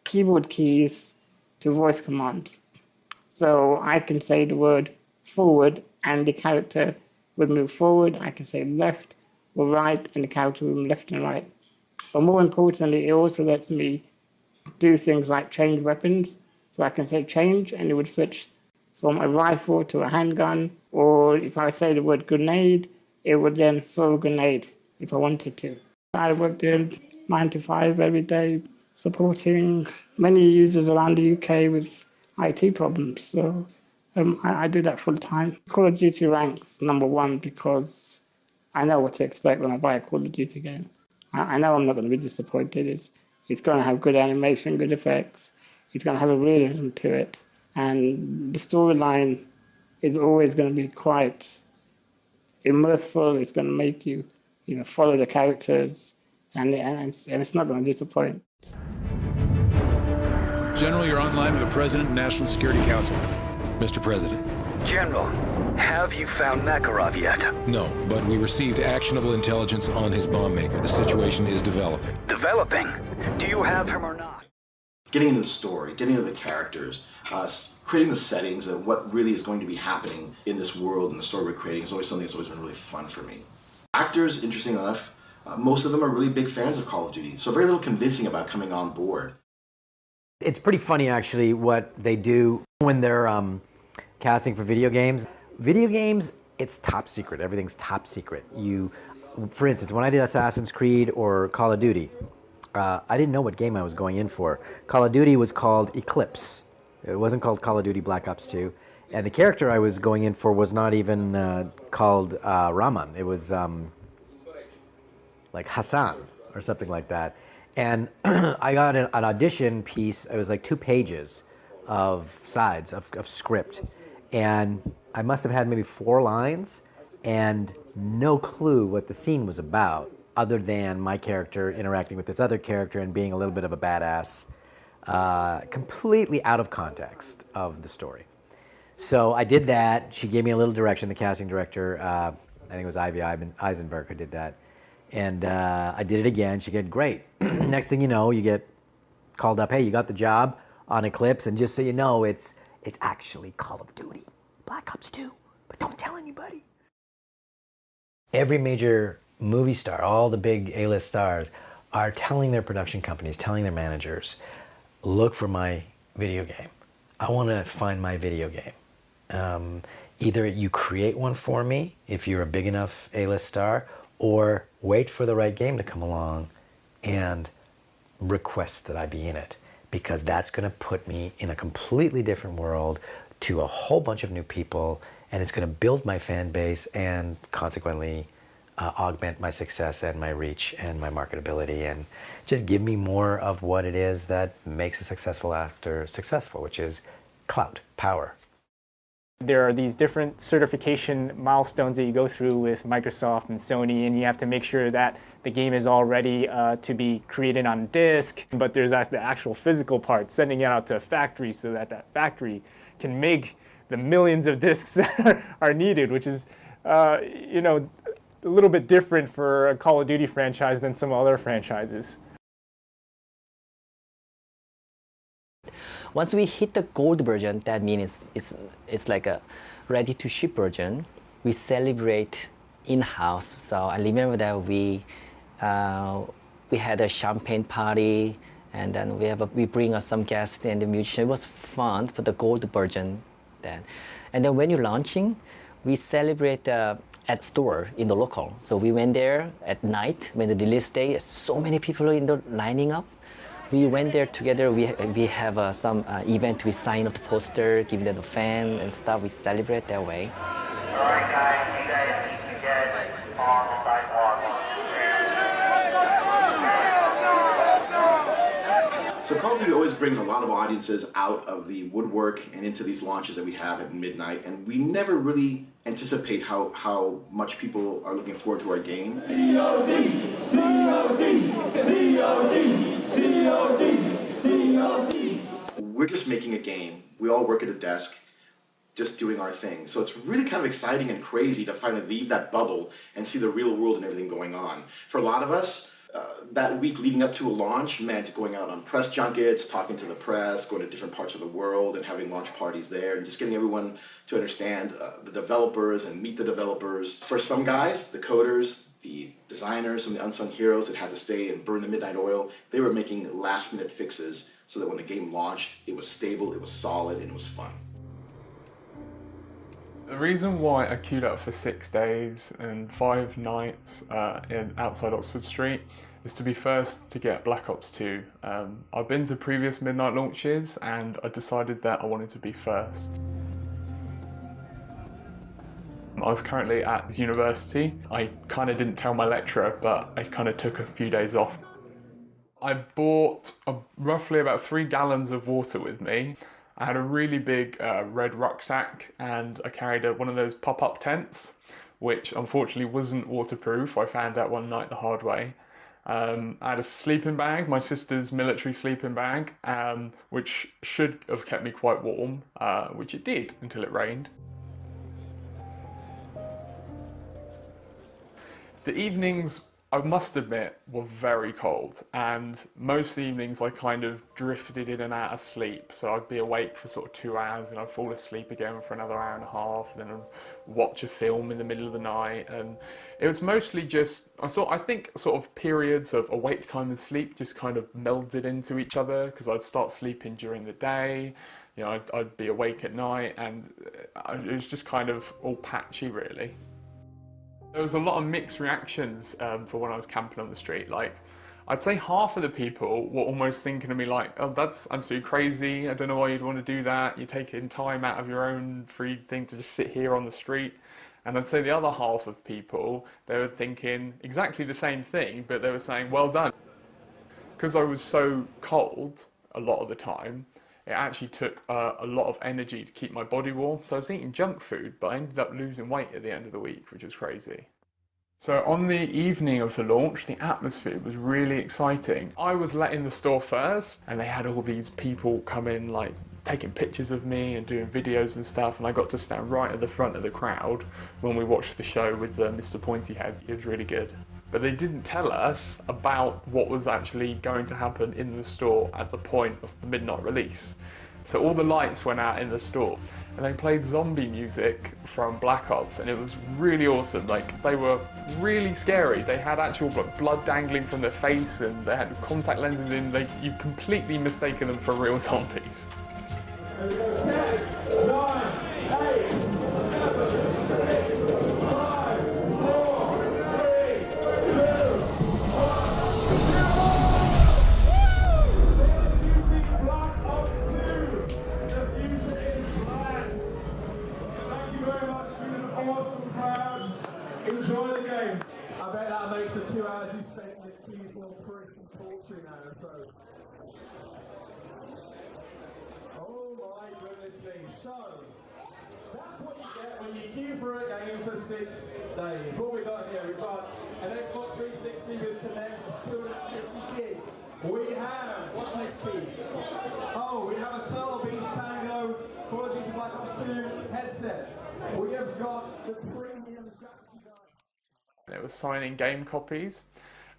keyboard keys to voice commands. So I can say the word forward and the character would move forward. I can say left or right and the character would move left and right. But more importantly, it also lets me do things like change weapons. So I can say change and it would switch from a rifle to a handgun. Or if I say the word grenade, it would then throw a grenade if I wanted to. I worked in 9 to 5 every day, supporting many users around the UK with IT problems. So I do that full time. Call of Duty ranks #1 because I know what to expect when I buy a Call of Duty game. I know I'm not going to be disappointed. It's going to have good animation, good effects. It's going to have a realism to it. And the storyline is always going to be quite immersive. It's going to make you, follow the characters, and it's not going to disappoint. General, you're online with the President and National Security Council. Mr. President. General, have you found Makarov yet? No, but we received actionable intelligence on his bomb maker. The situation is developing. Developing? Do you have him or not? Getting into the story, getting into the characters, creating the settings of what really is going to be happening in this world and the story we're creating is always something that's always been really fun for me. Actors, interesting enough, most of them are really big fans of Call of Duty, so very little convincing about coming on board. It's pretty funny, actually, what they do when they're casting for video games. Video games, it's top secret. Everything's top secret. For instance, when I did Assassin's Creed or Call of Duty, I didn't know what game I was going in for. Call of Duty was called Eclipse. It wasn't called Call of Duty Black Ops 2. And the character I was going in for was not even called Rahman. It was like Hassan or something like that. And I got an audition piece. It was like 2 pages of sides of script. And I must have had maybe 4 lines and no clue what the scene was about, other than my character interacting with this other character and being a little bit of a badass, completely out of context of the story. So I did that. She gave me a little direction, the casting director, I think it was Ivy Eisenberg who did that. And I did it again. She said, great. Next thing you know, you get called up, hey, you got the job on Eclipse, and just so you know, it's actually Call of Duty Black Ops 2, but don't tell anybody. Every major movie star, all the big A-list stars, are telling their production companies, telling their managers, look for my video game. I want to find my video game. Either you create one for me if you're a big enough A-list star, or wait for the right game to come along and request that I be in it, because that's going to put me in a completely different world to a whole bunch of new people, and it's going to build my fan base and consequently augment my success and my reach and my marketability, and just give me more of what it is that makes a successful actor successful, which is clout, power. There are these different certification milestones that you go through with Microsoft and Sony, and you have to make sure that the game is all ready to be created on disk, but there's the actual physical part, sending it out to a factory so that that factory can make the millions of discs that are needed, which is, you know, a little bit different for a Call of Duty franchise than some other franchises. Once we hit the gold version, that means it's like a ready-to-ship version. We celebrate in-house. So I remember that we had a champagne party, and then we bring us some guests and the musicians. It was fun for the gold version then. And then when you're launching, we celebrate at store in the local. So we went there at night when the release day. So many people lining up. We went there together. We have some event. We sign up the poster, give them the fan and stuff. We celebrate that way. All right, guys, you guys need to get on the sidewalk. So Call of Duty always brings a lot of audiences out of the woodwork and into these launches that we have at midnight, and we never really anticipate how much people are looking forward to our game. COD, COD, COD, COD, COD. We're just making a game. We all work at a desk, just doing our thing. So it's really kind of exciting and crazy to finally leave that bubble and see the real world and everything going on. For a lot of us, that week leading up to a launch meant going out on press junkets, talking to the press, going to different parts of the world and having launch parties there, and just getting everyone to understand the developers and meet the developers. For some guys, the coders, the designers, some of the unsung heroes that had to stay and burn the midnight oil, they were making last-minute fixes so that when the game launched, it was stable, it was solid, and it was fun. The reason why I queued up for 6 days and 5 nights outside Oxford Street is to be first to get Black Ops 2. I've been to previous midnight launches and I decided that I wanted to be first. I was currently at university. I kind of didn't tell my lecturer, but I kind of took a few days off. I bought roughly about 3 gallons of water with me. I had a really big red rucksack, and I carried one of those pop-up tents, which unfortunately wasn't waterproof. I found out one night the hard way. I had a sleeping bag, my sister's military sleeping bag, which should have kept me quite warm, which it did until it rained. The evenings, I must admit, were very cold, and most evenings I kind of drifted in and out of sleep. So I'd be awake for sort of 2 hours and I'd fall asleep again for another hour and a half, and then I'd watch a film in the middle of the night. And it was mostly just, I think sort of periods of awake time and sleep just kind of melded into each other, because I'd start sleeping during the day, you know, I'd be awake at night, and it was just kind of all patchy really. There was a lot of mixed reactions for when I was camping on the street. Like, I'd say half of the people were almost thinking of me like, oh, that's absolutely crazy, I don't know why you'd want to do that, you're taking time out of your own free thing to just sit here on the street. And I'd say the other half of people, they were thinking exactly the same thing, but they were saying, well done. Because I was so cold a lot of the time, it actually took a lot of energy to keep my body warm. So I was eating junk food, but I ended up losing weight at the end of the week, which was crazy. So on the evening of the launch, the atmosphere was really exciting. I was let in the store first, and they had all these people come in, like taking pictures of me and doing videos and stuff, and I got to stand right at the front of the crowd when we watched the show with Mr. Pointyhead. It was really good. But they didn't tell us about what was actually going to happen in the store at the point of the midnight release. So all the lights went out in the store, and they played zombie music from Black Ops, and it was really awesome. Like, they were really scary. They had actual blood dangling from their face, and they had contact lenses in. You completely mistaken them for real zombies. 10, 9, 8, enjoy the game. I bet that makes the 2 hours you spent in the queue for pretty paltry now, so. Oh my goodness me. So, that's what you get when you queue for a game for 6 days. What we got here, we've got an Xbox 360 with Connect, it's 250 gig. We have, what's next key? Oh, we have a Turtle Beach Tango Call of Duty Black Ops 2 headset. We have got the premium strategy guide. It was signing game copies,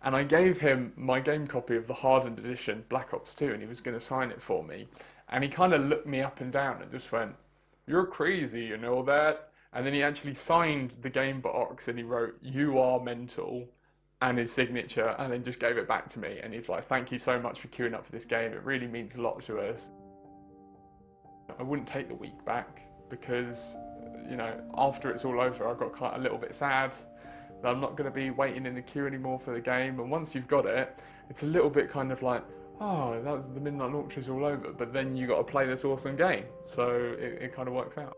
and I gave him my game copy of the hardened edition Black Ops 2, and he was going to sign it for me. And he kind of looked me up and down and just went, "You're crazy, you know that?" And then he actually signed the game box and he wrote, "You are mental," and his signature, and then just gave it back to me. And he's like, "Thank you so much for queuing up for this game. It really means a lot to us." I wouldn't take the week back because, you know, after it's all over, I got quite a little bit sad that I'm not going to be waiting in the queue anymore for the game. And once you've got it, it's a little bit kind of like, oh, the midnight launch is all over, but then you got to play this awesome game. So it kind of works out.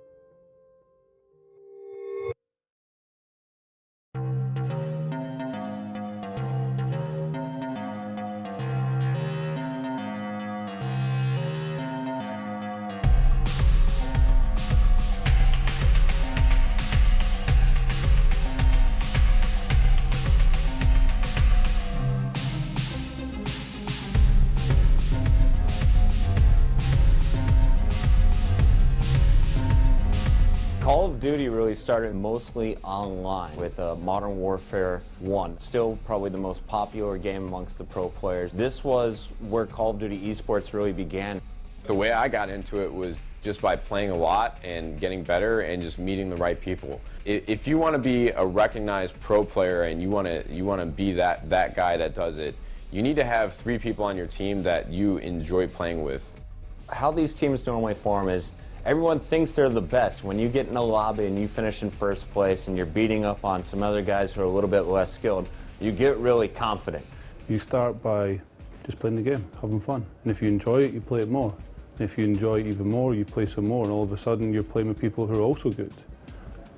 Call of Duty really started mostly online with Modern Warfare 1. Still probably the most popular game amongst the pro players. This was where Call of Duty esports really began. The way I got into it was just by playing a lot and getting better and just meeting the right people. If you want to be a recognized pro player and you want to be that guy that does it, you need to have 3 people on your team that you enjoy playing with. How these teams normally form is everyone thinks they're the best. When you get in a lobby and you finish in first place and you're beating up on some other guys who are a little bit less skilled, you get really confident. You start by just playing the game, having fun. And if you enjoy it, you play it more. And if you enjoy it even more, you play some more. And all of a sudden, you're playing with people who are also good.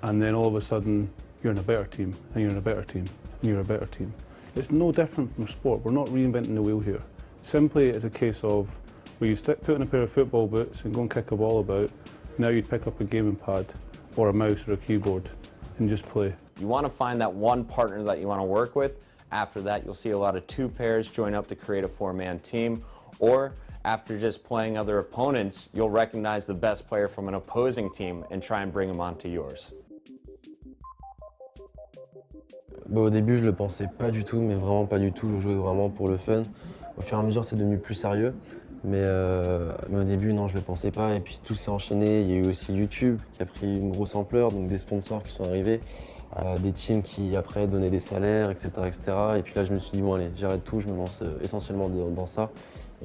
And then all of a sudden, you're in a better team, and you're in a better team, and you're a better team. It's no different from sport. We're not reinventing the wheel here. Simply, it's a case of where you put on a pair of football boots and go and kick a ball about. Now you'd pick up a gaming pad or a mouse or a keyboard and just play. You want to find that one partner that you want to work with. After that, you'll see a lot of 2 pairs join up to create a 4-man team. Or after just playing other opponents, you'll recognize the best player from an opposing team and try and bring them onto yours. Au début, je le pensais pas du tout, mais vraiment pas du tout. Je jouais vraiment pour le fun. Au fur et à mesure, c'est devenu plus sérieux. Mais au début, non, je le pensais pas. Et puis tout s'est enchaîné. Il y a eu aussi YouTube qui a pris une grosse ampleur, donc des sponsors qui sont arrivés, des teams qui après donnaient des salaires, etc., etc. Et puis là, je me suis dit, bon allez, j'arrête tout, je me lance essentiellement dans ça.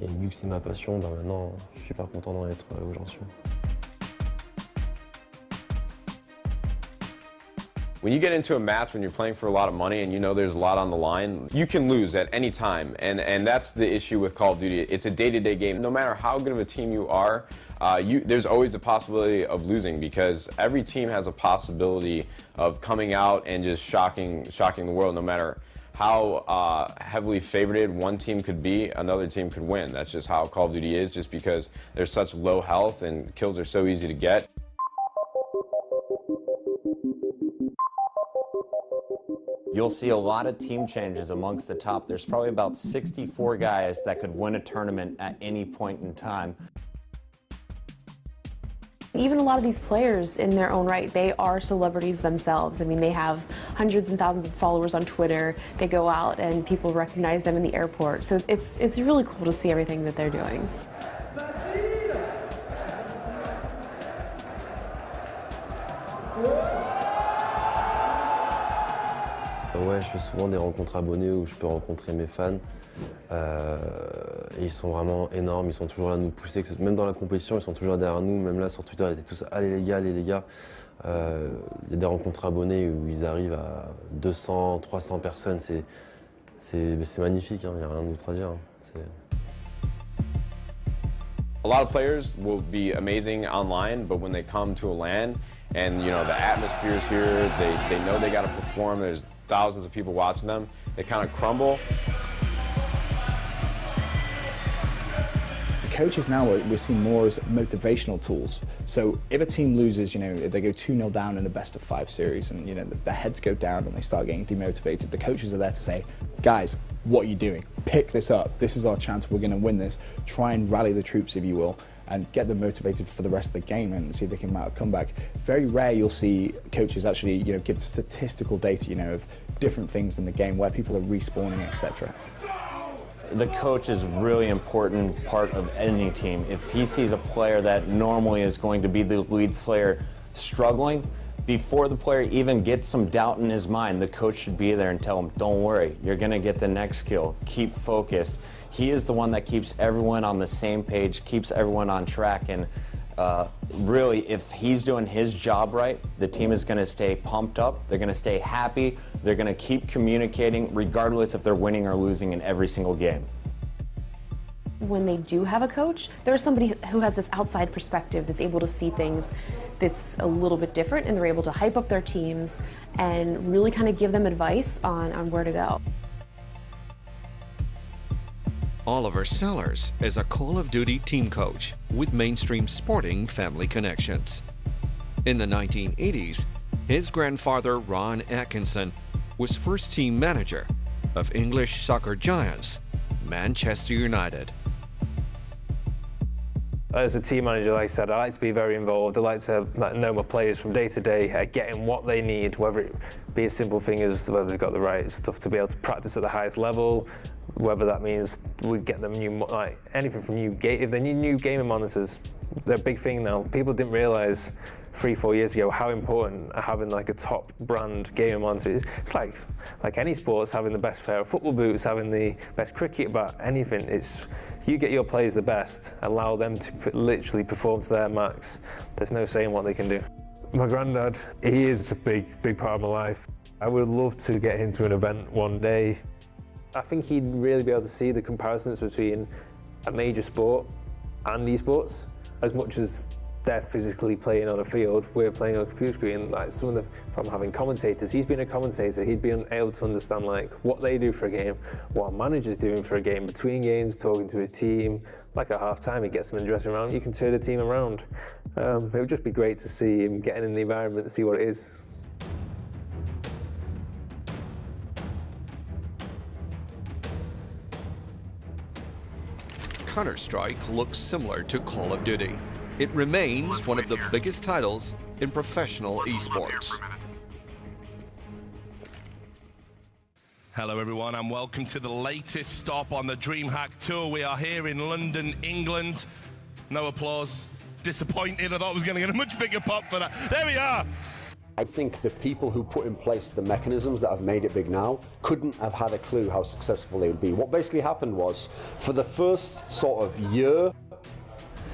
Et vu que c'est ma passion, ben maintenant, je suis super content d'en être là où j'en suis. When you get into a match when you're playing for a lot of money and you know there's a lot on the line, you can lose at any time, and that's the issue with Call of Duty. It's a day-to-day game. No matter how good of a team you are, there's always a possibility of losing because every team has a possibility of coming out and just shocking the world. No matter how heavily favorited one team could be, another team could win. That's just how Call of Duty is, just because there's such low health and kills are so easy to get. You'll see a lot of team changes amongst the top. There's probably about 64 guys that could win a tournament at any point in time. Even a lot of these players in their own right, they are celebrities themselves. I mean, they have hundreds and thousands of followers on Twitter. They go out and people recognize them in the airport. So it's really cool to see everything that they're doing. Ouais, je fais souvent des rencontres abonnés où je peux rencontrer mes fans. Et ils sont vraiment énormes, ils sont toujours là à nous pousser. Même dans la compétition, ils sont toujours derrière nous. Même là sur Twitter, ils étaient tous « Allez les gars, allez les gars ». Il y a des rencontres abonnés où ils arrivent à 200, 300 personnes. C'est magnifique, il n'y a rien d'autre à dire. A lot of players will be amazing online, but when they come to a LAN and you know the atmosphere is here. They know they got to perform. There's thousands of people watching them. They kind of crumble. Coaches now, we're seeing more as motivational tools. So if a team loses, you know, if they go 2-0 down in a best of 5 series and, you know, their heads go down and they start getting demotivated, the coaches are there to say, guys, what are you doing? Pick this up. This is our chance. We're going to win this. Try and rally the troops, if you will, and get them motivated for the rest of the game and see if they can mount a comeback. Very rare you'll see coaches actually, you know, give statistical data, you know, of different things in the game where people are respawning, etc. The coach is a really important part of any team. If he sees a player that normally is going to be the lead slayer struggling, before the player even gets some doubt in his mind, the coach should be there and tell him, don't worry, you're going to get the next kill. Keep focused. He is the one that keeps everyone on the same page, keeps everyone on track, and really, if he's doing his job right, the team is going to stay pumped up, they're going to stay happy, they're going to keep communicating regardless if they're winning or losing in every single game. When they do have a coach, there's somebody who has this outside perspective that's able to see things that's a little bit different, and they're able to hype up their teams and really kind of give them advice on where to go. Oliver Sellers is a Call of Duty team coach with mainstream sporting family connections. In the 1980s, his grandfather Ron Atkinson was first team manager of English soccer giants Manchester United. As a team manager, like I said, I like to be very involved. I like to know my players from day to day, getting what they need, whether it be a simple thing as whether they've got the right stuff to be able to practice at the highest level, whether that means we get them new, like anything from if they need new gaming monitors. They're a big thing now. People didn't realise 3-4 years ago how important having like a top brand gaming monitor is. It's like any sports, having the best pair of football boots, having the best cricket bat, anything. It's you get your players the best, allow them to literally perform to their max. There's no saying what they can do. My granddad, he is a big part of my life. I would love to get him to an event one day. I think he'd really be able to see the comparisons between a major sport and esports. As much as they're physically playing on a field, we're playing on a computer screen. Like from having commentators, he's been a commentator, he'd be able to understand like what they do for a game, what a manager's doing for a game, between games, talking to his team. Like at half time, he gets them in the dressing room, you can turn the team around. It would just be great to see him getting in the environment and see what it is. Counter-Strike looks similar to Call of Duty. It remains one of the biggest titles in professional esports. Hello everyone and welcome to the latest stop on the DreamHack Tour. We are here in London, England. No applause. Disappointed. I thought I was going to get a much bigger pop for that. There we are. I think the people who put in place the mechanisms that have made it big now couldn't have had a clue how successful they would be. What basically happened was, for the first sort of year,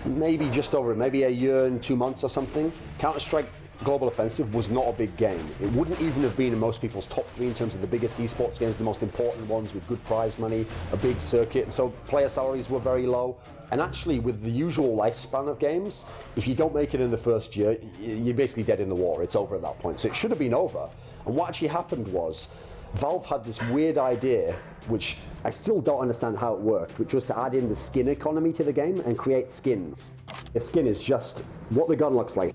maybe just over, maybe a year and 2 months or something, Counter-Strike Global Offensive was not a big game. It wouldn't even have been in most people's top 3 in terms of the biggest esports games, the most important ones with good prize money, a big circuit, and so player salaries were very low. And actually, with the usual lifespan of games, if you don't make it in the first year, you're basically dead in the water. It's over at that point. So it should have been over. And what actually happened was, Valve had this weird idea, which I still don't understand how it worked, which was to add in the skin economy to the game and create skins. A skin is just what the gun looks like.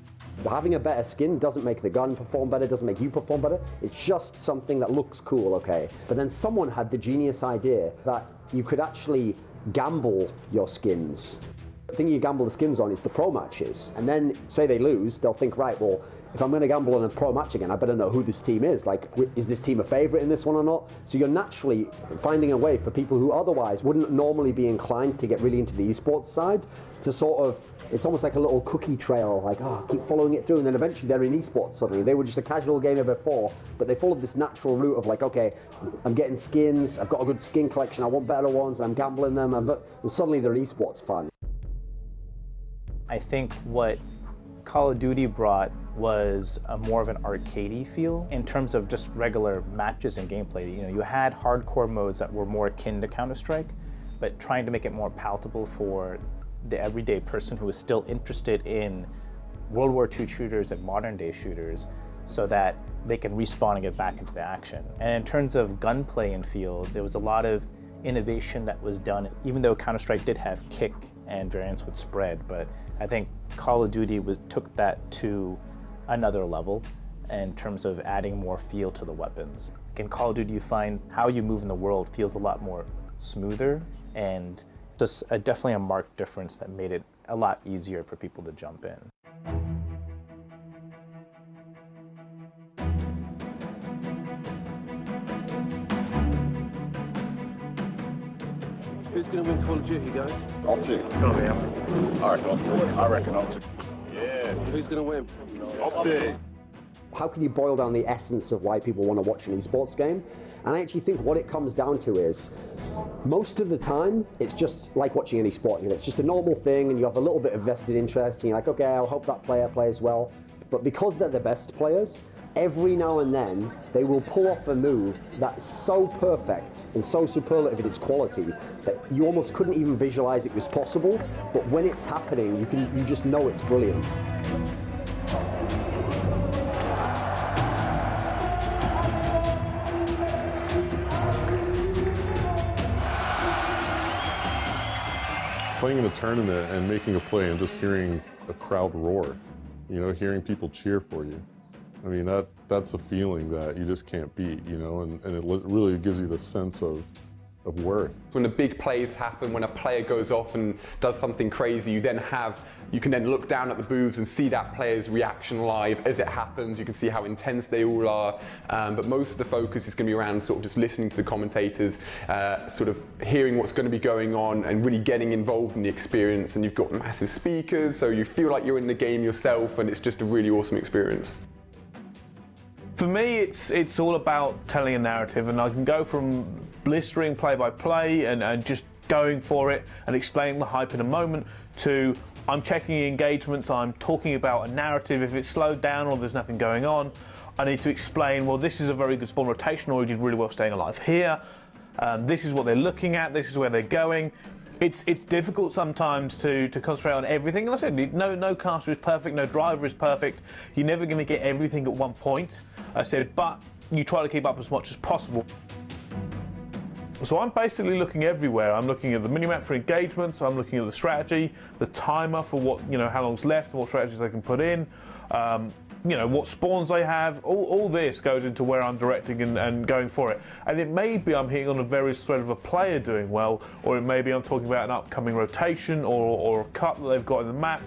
Having a better skin doesn't make the gun perform better, doesn't make you perform better. It's just something that looks cool, okay? But then someone had the genius idea that you could actually gamble your skins. The thing you gamble the skins on is the pro matches. And then, say they lose, they'll think, right, well, if I'm going to gamble on a pro match again, I better know who this team is. Like, is this team a favorite in this one or not? So you're naturally finding a way for people who otherwise wouldn't normally be inclined to get really into the esports side to sort of, it's almost like a little cookie trail, like, oh, keep following it through, and then eventually they're in esports suddenly. They were just a casual gamer before, but they followed this natural route of like, okay, I'm getting skins, I've got a good skin collection, I want better ones, I'm gambling them, and suddenly they're an esports fan. I think what Call of Duty brought was a more of an arcadey feel in terms of just regular matches and gameplay. You know, you had hardcore modes that were more akin to Counter-Strike, but trying to make it more palatable for the everyday person who is still interested in World War II shooters and modern day shooters so that they can respawn and get back into the action. And in terms of gunplay and feel, there was a lot of innovation that was done, even though Counter-Strike did have kick and variants with spread, but I think Call of Duty took that to another level in terms of adding more feel to the weapons. In Call of Duty, you find how you move in the world feels a lot more smoother, and just definitely a marked difference that made it a lot easier for people to jump in. Who's going to win Call of Duty, guys? Optic. It's going to be him. I reckon Optic. I reckon Optic. Yeah. Who's going to win? Optic. How can you boil down the essence of why people want to watch an esports game? And I actually think what it comes down to is, most of the time, it's just like watching any sport. You know, it's just a normal thing, and you have a little bit of vested interest, and you're like, okay, I hope that player plays well. But because they're the best players, every now and then, they will pull off a move that's so perfect and so superlative in its quality that you almost couldn't even visualize it was possible. But when it's happening, you just know it's brilliant. Playing in a tournament and making a play and just hearing a crowd roar, you know, hearing people cheer for you. I mean, that's a feeling that you just can't beat, you know, and it really gives you the sense of worth. When the big plays happen, when a player goes off and does something crazy, you can then look down at the booths and see that player's reaction live as it happens. You can see how intense they all are, but most of the focus is going to be around sort of just listening to the commentators, sort of hearing what's going to be going on and really getting involved in the experience. And you've got massive speakers, so you feel like you're in the game yourself, and it's just a really awesome experience. For me, it's all about telling a narrative, and I can go from blistering play-by-play and just going for it and explaining the hype in a moment to I'm checking engagements, I'm talking about a narrative. If it's slowed down or there's nothing going on, I need to explain, well, this is a very good spawn rotation, or you did really well staying alive here. This is what they're looking at, this is where they're going. It's difficult sometimes to concentrate on everything. Like I said, no caster is perfect, no driver is perfect. You're never going to get everything at one point. I said, but you try to keep up as much as possible. So I'm basically looking everywhere. I'm looking at the minimap for engagements, I'm looking at the strategy, the timer for what, how long's left and what strategies they can put in, what spawns they have. All this goes into where I'm directing and going for it. And it may be I'm hitting on a various thread of a player doing well, or it may be I'm talking about an upcoming rotation or a cut that they've got in the map.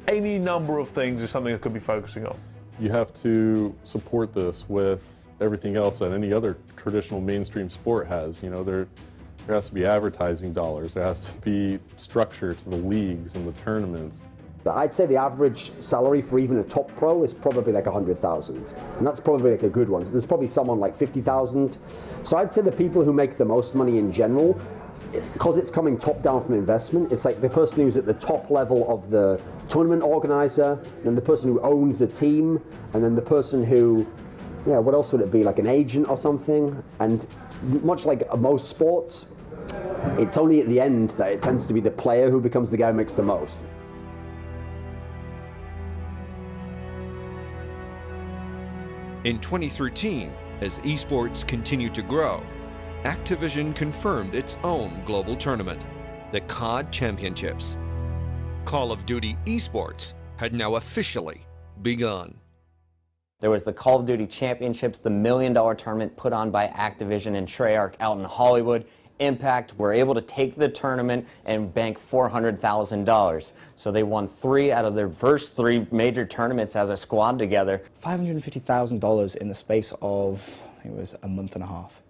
Any number of things is something I could be focusing on. You have to support this with everything else that any other traditional mainstream sport has. You know, there has to be advertising dollars, there has to be structure to the leagues and the tournaments. I'd say the average salary for even a top pro is probably like 100,000, and that's probably like a good one. So there's probably someone like 50,000. So I'd say the people who make the most money in general, because it's coming top down from investment, it's like the person who's at the top level of the tournament organizer, then the person who owns a team, and then the person who, what else would it be, like an agent or something. And much like most sports, it's only at the end that it tends to be the player who becomes the guy who makes the most. In 2013, as esports continued to grow, Activision confirmed its own global tournament, the COD Championships. Call of Duty esports had now officially begun. There was the Call of Duty Championships, the $1 million tournament put on by Activision and Treyarch out in Hollywood. Impact were able to take the tournament and bank $400,000. So they won 3 out of their first 3 major tournaments as a squad together. $550,000 in the space of, I think it was a month and a half.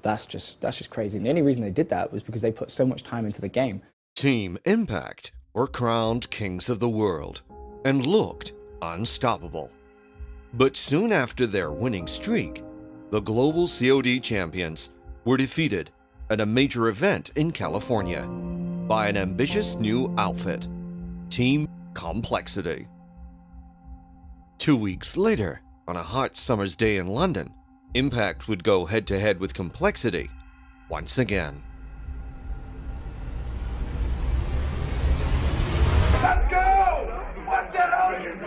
That's just crazy. And the only reason they did that was because they put so much time into the game. Team Impact were crowned kings of the world and looked unstoppable. But soon after their winning streak, the global COD champions were defeated at a major event in California by an ambitious new outfit, Team Complexity. 2 weeks later, on a hot summer's day in London, Impact would go head-to-head with Complexity once again. Let's go! What the hell are you doing?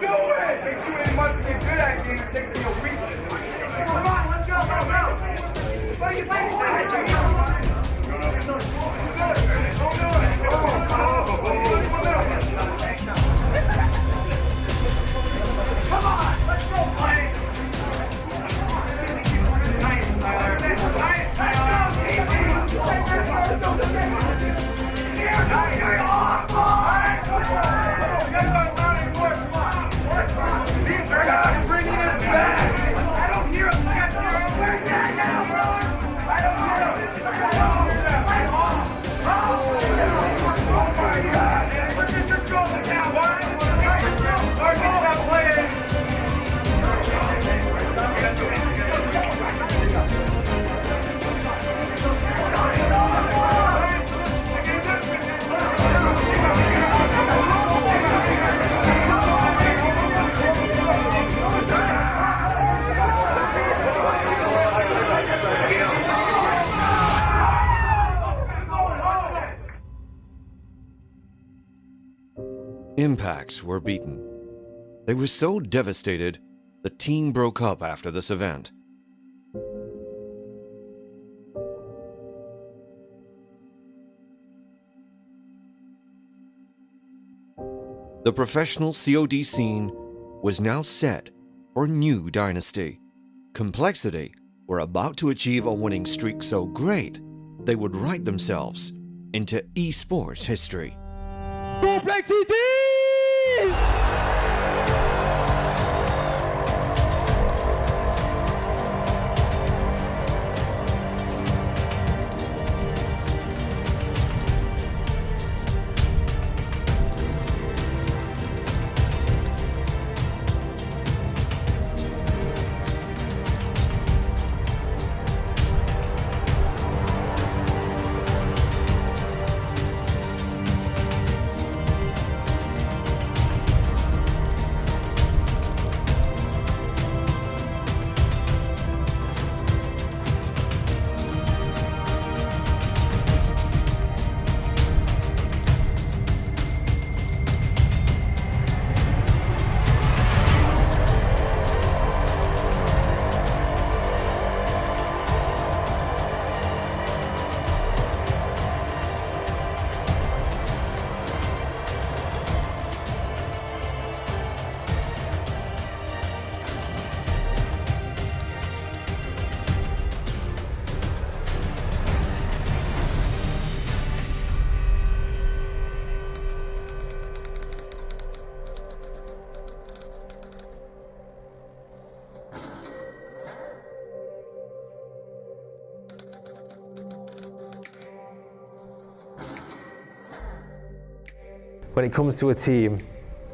Impacts were beaten. They were so devastated, the team broke up after this event. The professional COD scene was now set for a new dynasty. Complexity were about to achieve a winning streak so great, they would write themselves into esports history. Complexity! When it comes to a team,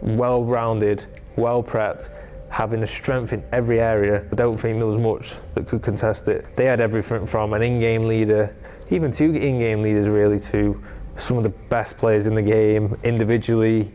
well-rounded, well-prepped, having a strength in every area, I don't think there was much that could contest it. They had everything from an in-game leader, even two in-game leaders really, to some of the best players in the game individually.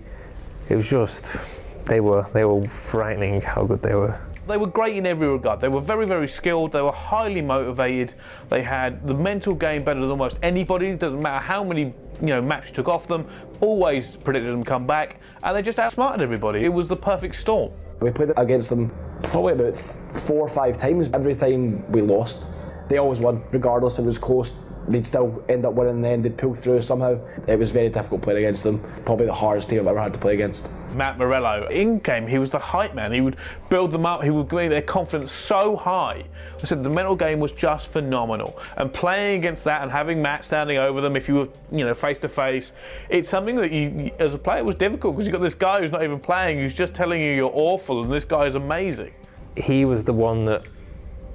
It was just, they were frightening how good they were. They were great in every regard. They were very, very skilled. They were highly motivated. They had the mental game better than almost anybody. It doesn't matter how many maps you took off them. Always predicted them to come back, and they just outsmarted everybody. It was the perfect storm. We played against them probably about 4 or 5 times. Every time we lost, they always won, regardless if it was close. They'd still end up winning in the end. They'd pull through somehow. It was very difficult playing against them. Probably the hardest team I've ever had to play against. Matt Morello, in-game, he was the hype man. He would build them up. He would make their confidence so high. I said the mental game was just phenomenal. And playing against that and having Matt standing over them, if you were, face to face, it's something that you, as a player, was difficult because you've got this guy who's not even playing, who's just telling you you're awful, and this guy is amazing. He was the one that,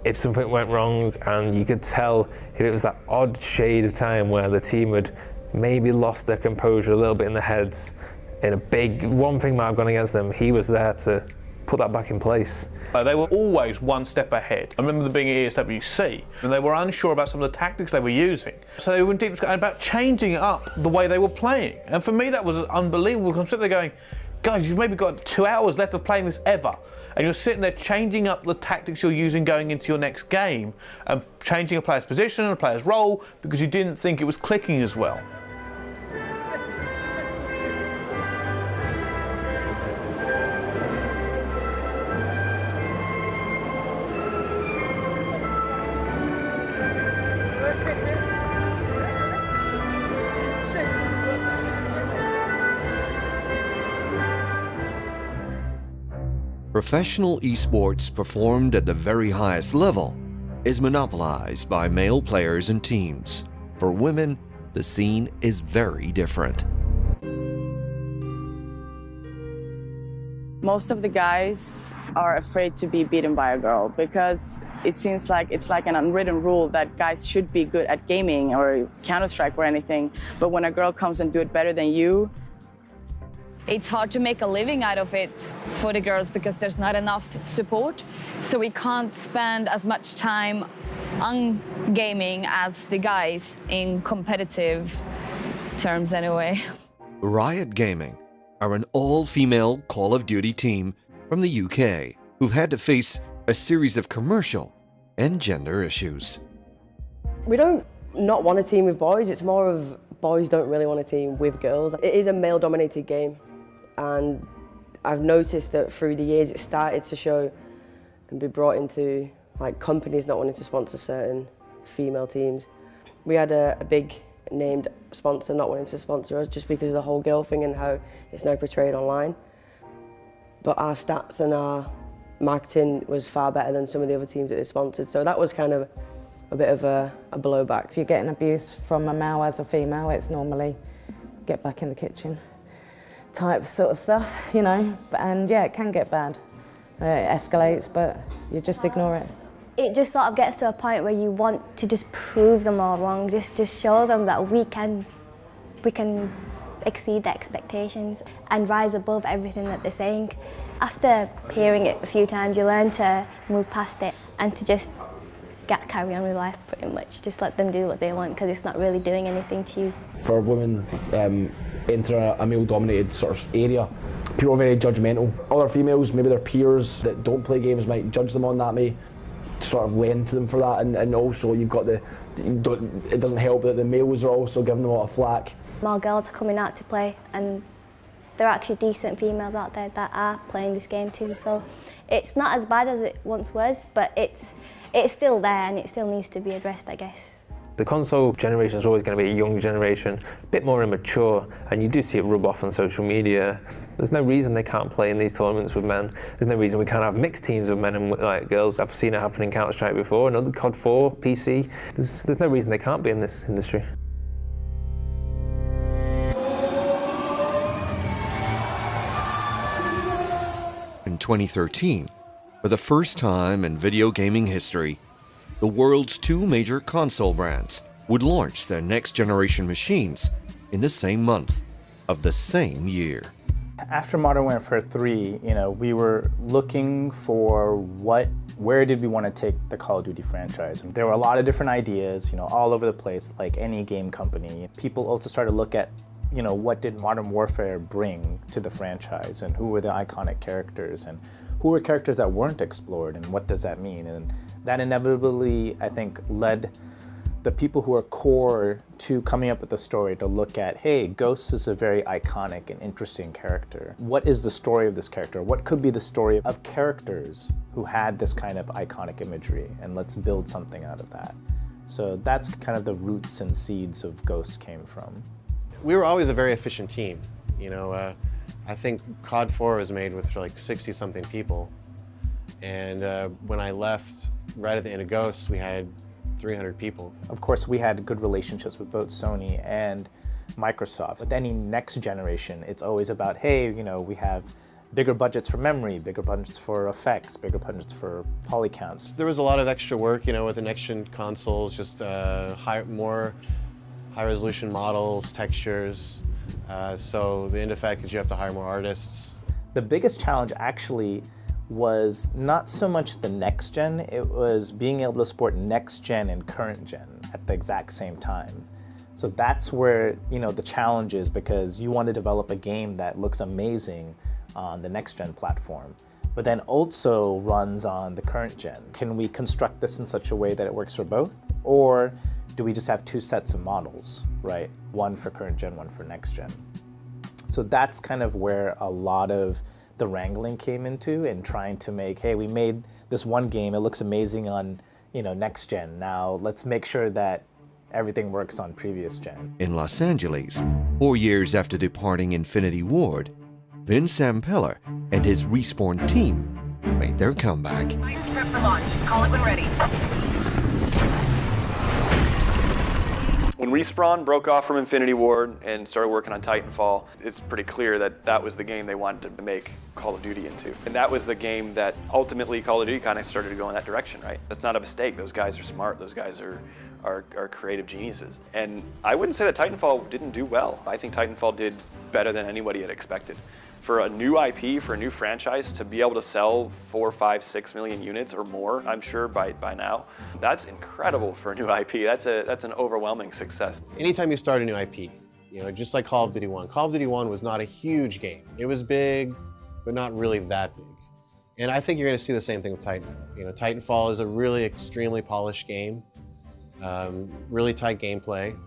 if something went wrong, and you could tell if it was that odd shade of time where the team had maybe lost their composure a little bit in the heads, in a big one thing might have gone against them, he was there to put that back in place. They were always one step ahead. I remember them being at ESWC, and they were unsure about some of the tactics they were using. So they went deep about changing up the way they were playing. And for me, that was unbelievable, because I'm sitting there going, guys, you've maybe got 2 hours left of playing this ever. And you're sitting there changing up the tactics you're using going into your next game, and changing a player's position and a player's role because you didn't think it was clicking as well. Professional esports performed at the very highest level is monopolized by male players and teams. For women, the scene is very different. Most of the guys are afraid to be beaten by a girl because it seems like it's like an unwritten rule that guys should be good at gaming or Counter-Strike or anything, but when a girl comes and do it better than you, it's hard to make a living out of it for the girls because there's not enough support. So we can't spend as much time on gaming as the guys in competitive terms anyway. Riot Gaming are an all-female Call of Duty team from the UK who've had to face a series of commercial and gender issues. We don't not want a team with boys, it's more of boys don't really want a team with girls. It is a male-dominated game. and I've noticed that through the years it started to show and be brought into like companies not wanting to sponsor certain female teams. We had a big named sponsor not wanting to sponsor us just because of the whole girl thing and how it's now portrayed online. But our stats and our marketing was far better than some of the other teams that they sponsored, so that was kind of a bit of a blowback. If you're getting abused from a male as a female, it's normally get back in the kitchen type sort of stuff, you know, and yeah, it can get bad. It escalates, but you just ignore it. It just sort of gets to a point where you want to just prove them all wrong, just show them that we can exceed their expectations and rise above everything that they're saying. After hearing it a few times, you learn to move past it and to just carry on with life pretty much. Just let them do what they want because it's not really doing anything to you. For women enter a male-dominated sort of area, people are very judgmental. Other females, maybe their peers that don't play games might judge them on that, may sort of lend to them for that, and also you've got it doesn't help that the males are also giving them a lot of flack. More girls are coming out to play, and there are actually decent females out there that are playing this game too, so it's not as bad as it once was, but it's still there and it still needs to be addressed, I guess. The console generation is always going to be a young generation, a bit more immature, and you do see it rub off on social media. There's no reason they can't play in these tournaments with men. There's no reason we can't have mixed teams of men and like girls. I've seen it happen in Counter-Strike before, and other COD 4, PC. There's no reason they can't be in this industry. In 2013, for the first time in video gaming history, the world's two major console brands would launch their next-generation machines in the same month of the same year. After Modern Warfare 3, we were looking for where did we want to take the Call of Duty franchise? And there were a lot of different ideas, all over the place, like any game company. People also started to look at, what did Modern Warfare bring to the franchise, and who were the iconic characters, and who were characters that weren't explored, and what does that mean? And that inevitably, I think, led the people who are core to coming up with the story to look at, hey, Ghost is a very iconic and interesting character. What is the story of this character? What could be the story of characters who had this kind of iconic imagery? And let's build something out of that. So that's kind of the roots and seeds of Ghost came from. We were always a very efficient team. I think COD 4 was made with like 60-something people. And when I left, right at the end of Ghost, we had 300 people. Of course, we had good relationships with both Sony and Microsoft. With any next generation, it's always about, hey, we have bigger budgets for memory, bigger budgets for effects, bigger budgets for poly counts. There was a lot of extra work, with the next-gen consoles, just more high-resolution models, textures. So the end effect is you have to hire more artists. The biggest challenge actually was not so much the next gen, it was being able to support next gen and current gen at the exact same time. So that's where the challenge is, because you want to develop a game that looks amazing on the next gen platform, but then also runs on the current gen. Can we construct this in such a way that it works for both? Or do we just have two sets of models, right? One for current gen, one for next gen. So that's kind of where a lot of the wrangling came into, and trying to make, hey, we made this one game, it looks amazing on next gen. Now let's make sure that everything works on previous gen. In Los Angeles, 4 years after departing Infinity Ward, Vince Zampella and his Respawn team made their comeback. Prep for launch. Call it when ready. When Respawn broke off from Infinity Ward and started working on Titanfall, it's pretty clear that that was the game they wanted to make Call of Duty into. And that was the game that ultimately Call of Duty kind of started to go in that direction, right? That's not a mistake. Those guys are smart. Those guys are creative geniuses. And I wouldn't say that Titanfall didn't do well. I think Titanfall did better than anybody had expected. For a new IP, for a new franchise, to be able to sell 4, 5, 6 million units or more, I'm sure by now, that's incredible for a new IP. That's an overwhelming success. Anytime you start a new IP, just like Call of Duty 1. Call of Duty 1 was not a huge game. It was big, but not really that big. And I think you're going to see the same thing with Titanfall. Titanfall is a really extremely polished game, really tight gameplay.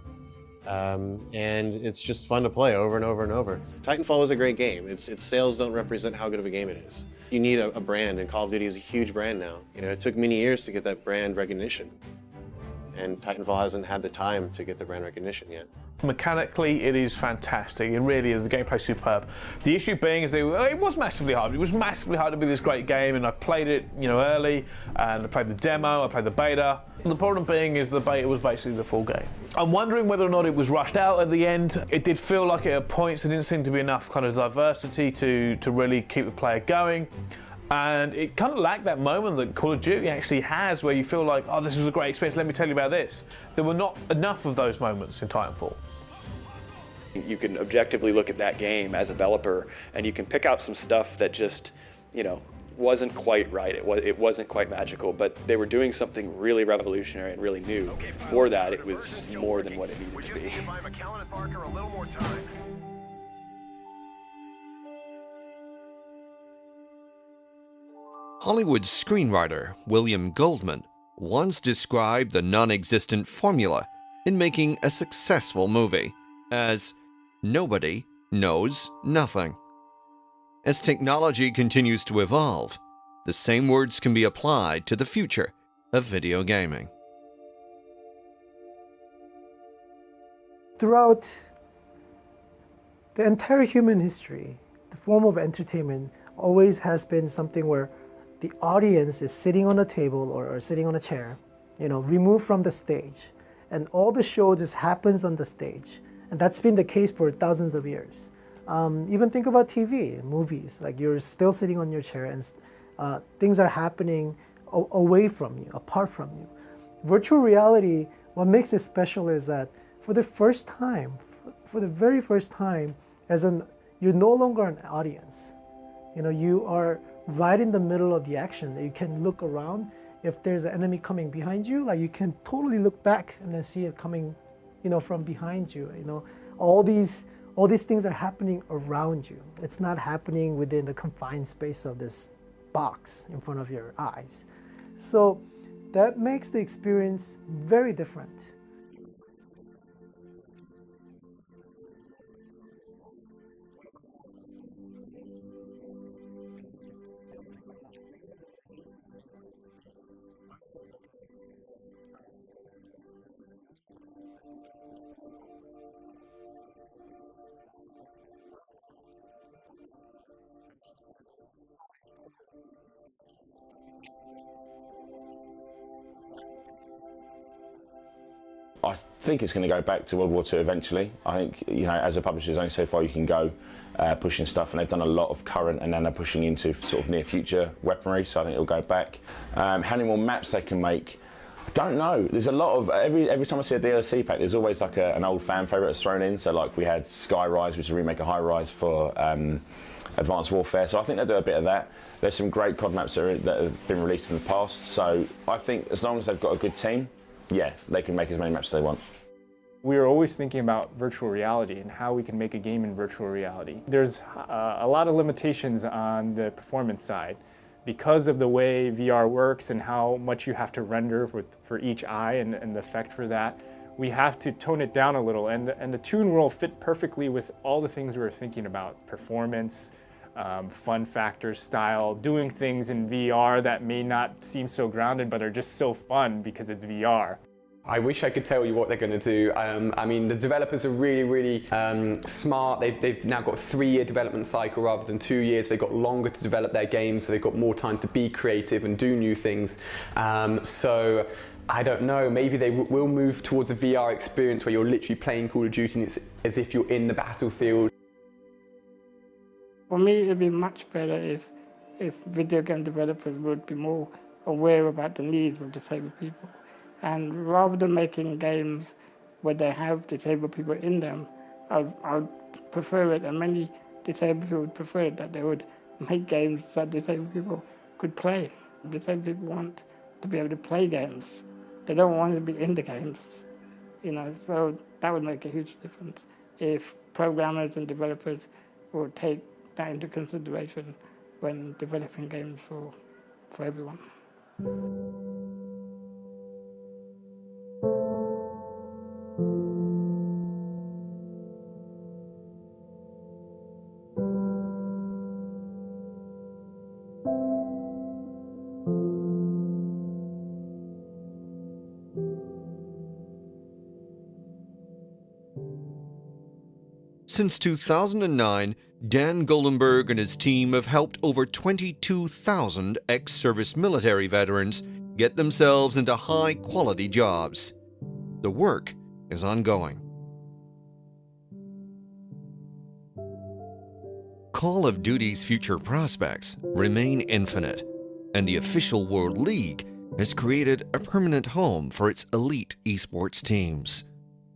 and it's just fun to play over and over and over. Titanfall is a great game. Its sales don't represent how good of a game it is. You need a brand, and Call of Duty is a huge brand now. You know, it took many years to get that brand recognition, and Titanfall hasn't had the time to get the brand recognition yet. Mechanically, it is fantastic. It really is. The gameplay's superb. The issue being is that it was massively hard. It was massively hard to be this great game, and I played it, early, and I played the demo, I played the beta. The problem being is the beta was basically the full game. I'm wondering whether or not it was rushed out at the end. It did feel like it at points there didn't seem to be enough kind of diversity to really keep the player going. And it kind of lacked that moment that Call of Duty actually has where you feel like, oh, this was a great experience, let me tell you about this. There were not enough of those moments in Titanfall. You can objectively look at that game as a developer and you can pick out some stuff that just, wasn't quite right. It wasn't quite magical, but they were doing something really revolutionary and really new. For that, it was more than what it needed to be. Hollywood screenwriter William Goldman once described the non-existent formula in making a successful movie as nobody knows nothing. As technology continues to evolve, the same words can be applied to the future of video gaming. Throughout the entire human history, the form of entertainment always has been something where the audience is sitting on a table or sitting on a chair, removed from the stage, and all the show just happens on the stage. And that's been the case for thousands of years. Even think about TV, movies, like you're still sitting on your chair and things are happening away from you, apart from you. Virtual reality, what makes it special is that for the very first time, you're no longer an audience. You are right in the middle of the action. You can look around. If there's an enemy coming behind you, like you can totally look back and then see it coming, from behind you. All these things are happening around you. It's not happening within the confined space of this box in front of your eyes. So that makes the experience very different. I think it's going to go back to World War II eventually. I think, as a publisher, there's only so far you can go pushing stuff, and they've done a lot of current and then they're pushing into sort of near future weaponry, so I think it'll go back. How many more maps they can make, I don't know. There's a lot of, every time I see a DLC pack, there's always like an old fan favourite that's thrown in. So like we had Skyrise, which is a remake of High Rise for Advanced Warfare, so I think they'll do a bit of that. There's some great COD maps that have been released in the past, so I think as long as they've got a good team, yeah, they can make as many maps as they want. We are always thinking about virtual reality and how we can make a game in virtual reality. There's a lot of limitations on the performance side because of the way VR works and how much you have to render for each eye and the effect for that. We have to tone it down a little, and the Toon World fit perfectly with all the things we were thinking about: performance, fun factors, style, doing things in VR that may not seem so grounded but are just so fun because it's VR. I wish I could tell you what they're going to do. I mean, the developers are really, really smart. They've now got a 3-year development cycle rather than 2 years. They've got longer to develop their games, so they've got more time to be creative and do new things. So I don't know, maybe they will move towards a VR experience where you're literally playing Call of Duty and it's as if you're in the battlefield. For me, it'd be much better if video game developers would be more aware about the needs of disabled people. And rather than making games where they have disabled people in them, I would prefer it, and many disabled people would prefer it, that they would make games that disabled people could play. Disabled people want to be able to play games. They don't want to be in the games, so that would make a huge difference if programmers and developers would take that into consideration when developing games for everyone. Since 2009, Dan Goldenberg and his team have helped over 22,000 ex-service military veterans get themselves into high-quality jobs. The work is ongoing. Call of Duty's future prospects remain infinite, and the official World League has created a permanent home for its elite esports teams.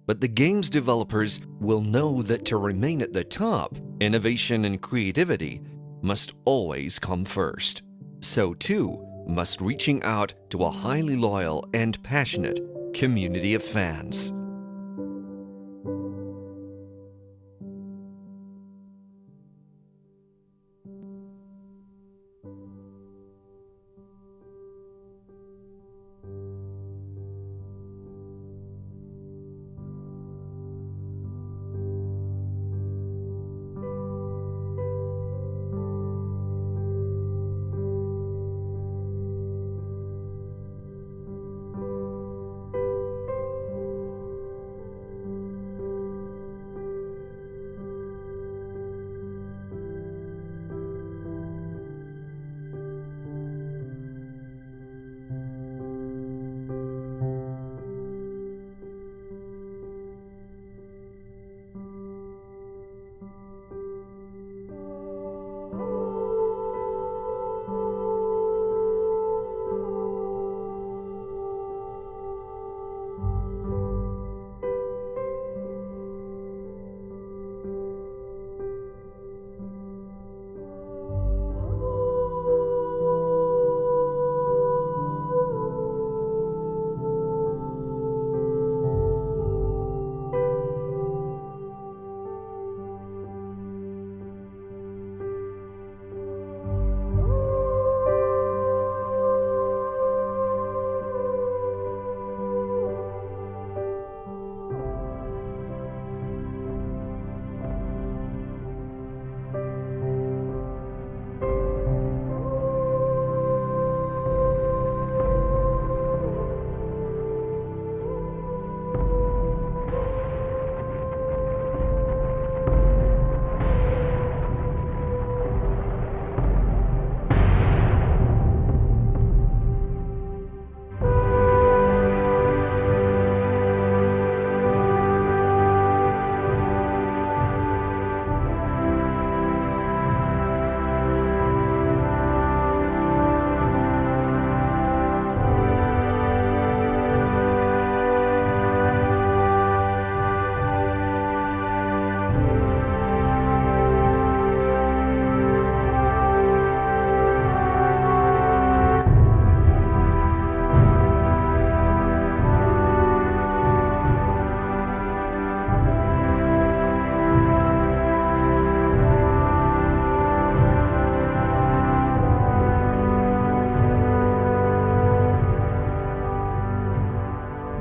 But the game's developers will know that to remain at the top, innovation and creativity must always come first. So too must reaching out to a highly loyal and passionate community of fans.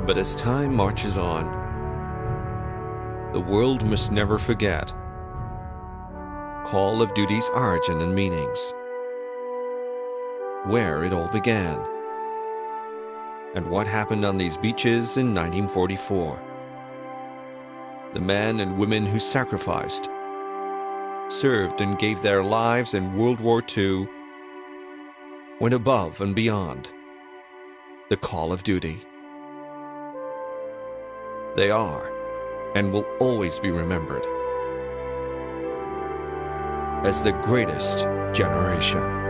But as time marches on, the world must never forget Call of Duty's origin and meanings, where it all began, and what happened on these beaches in 1944. The men and women who sacrificed, served and gave their lives in World War II went above and beyond the call of duty. They are and will always be remembered as the greatest generation.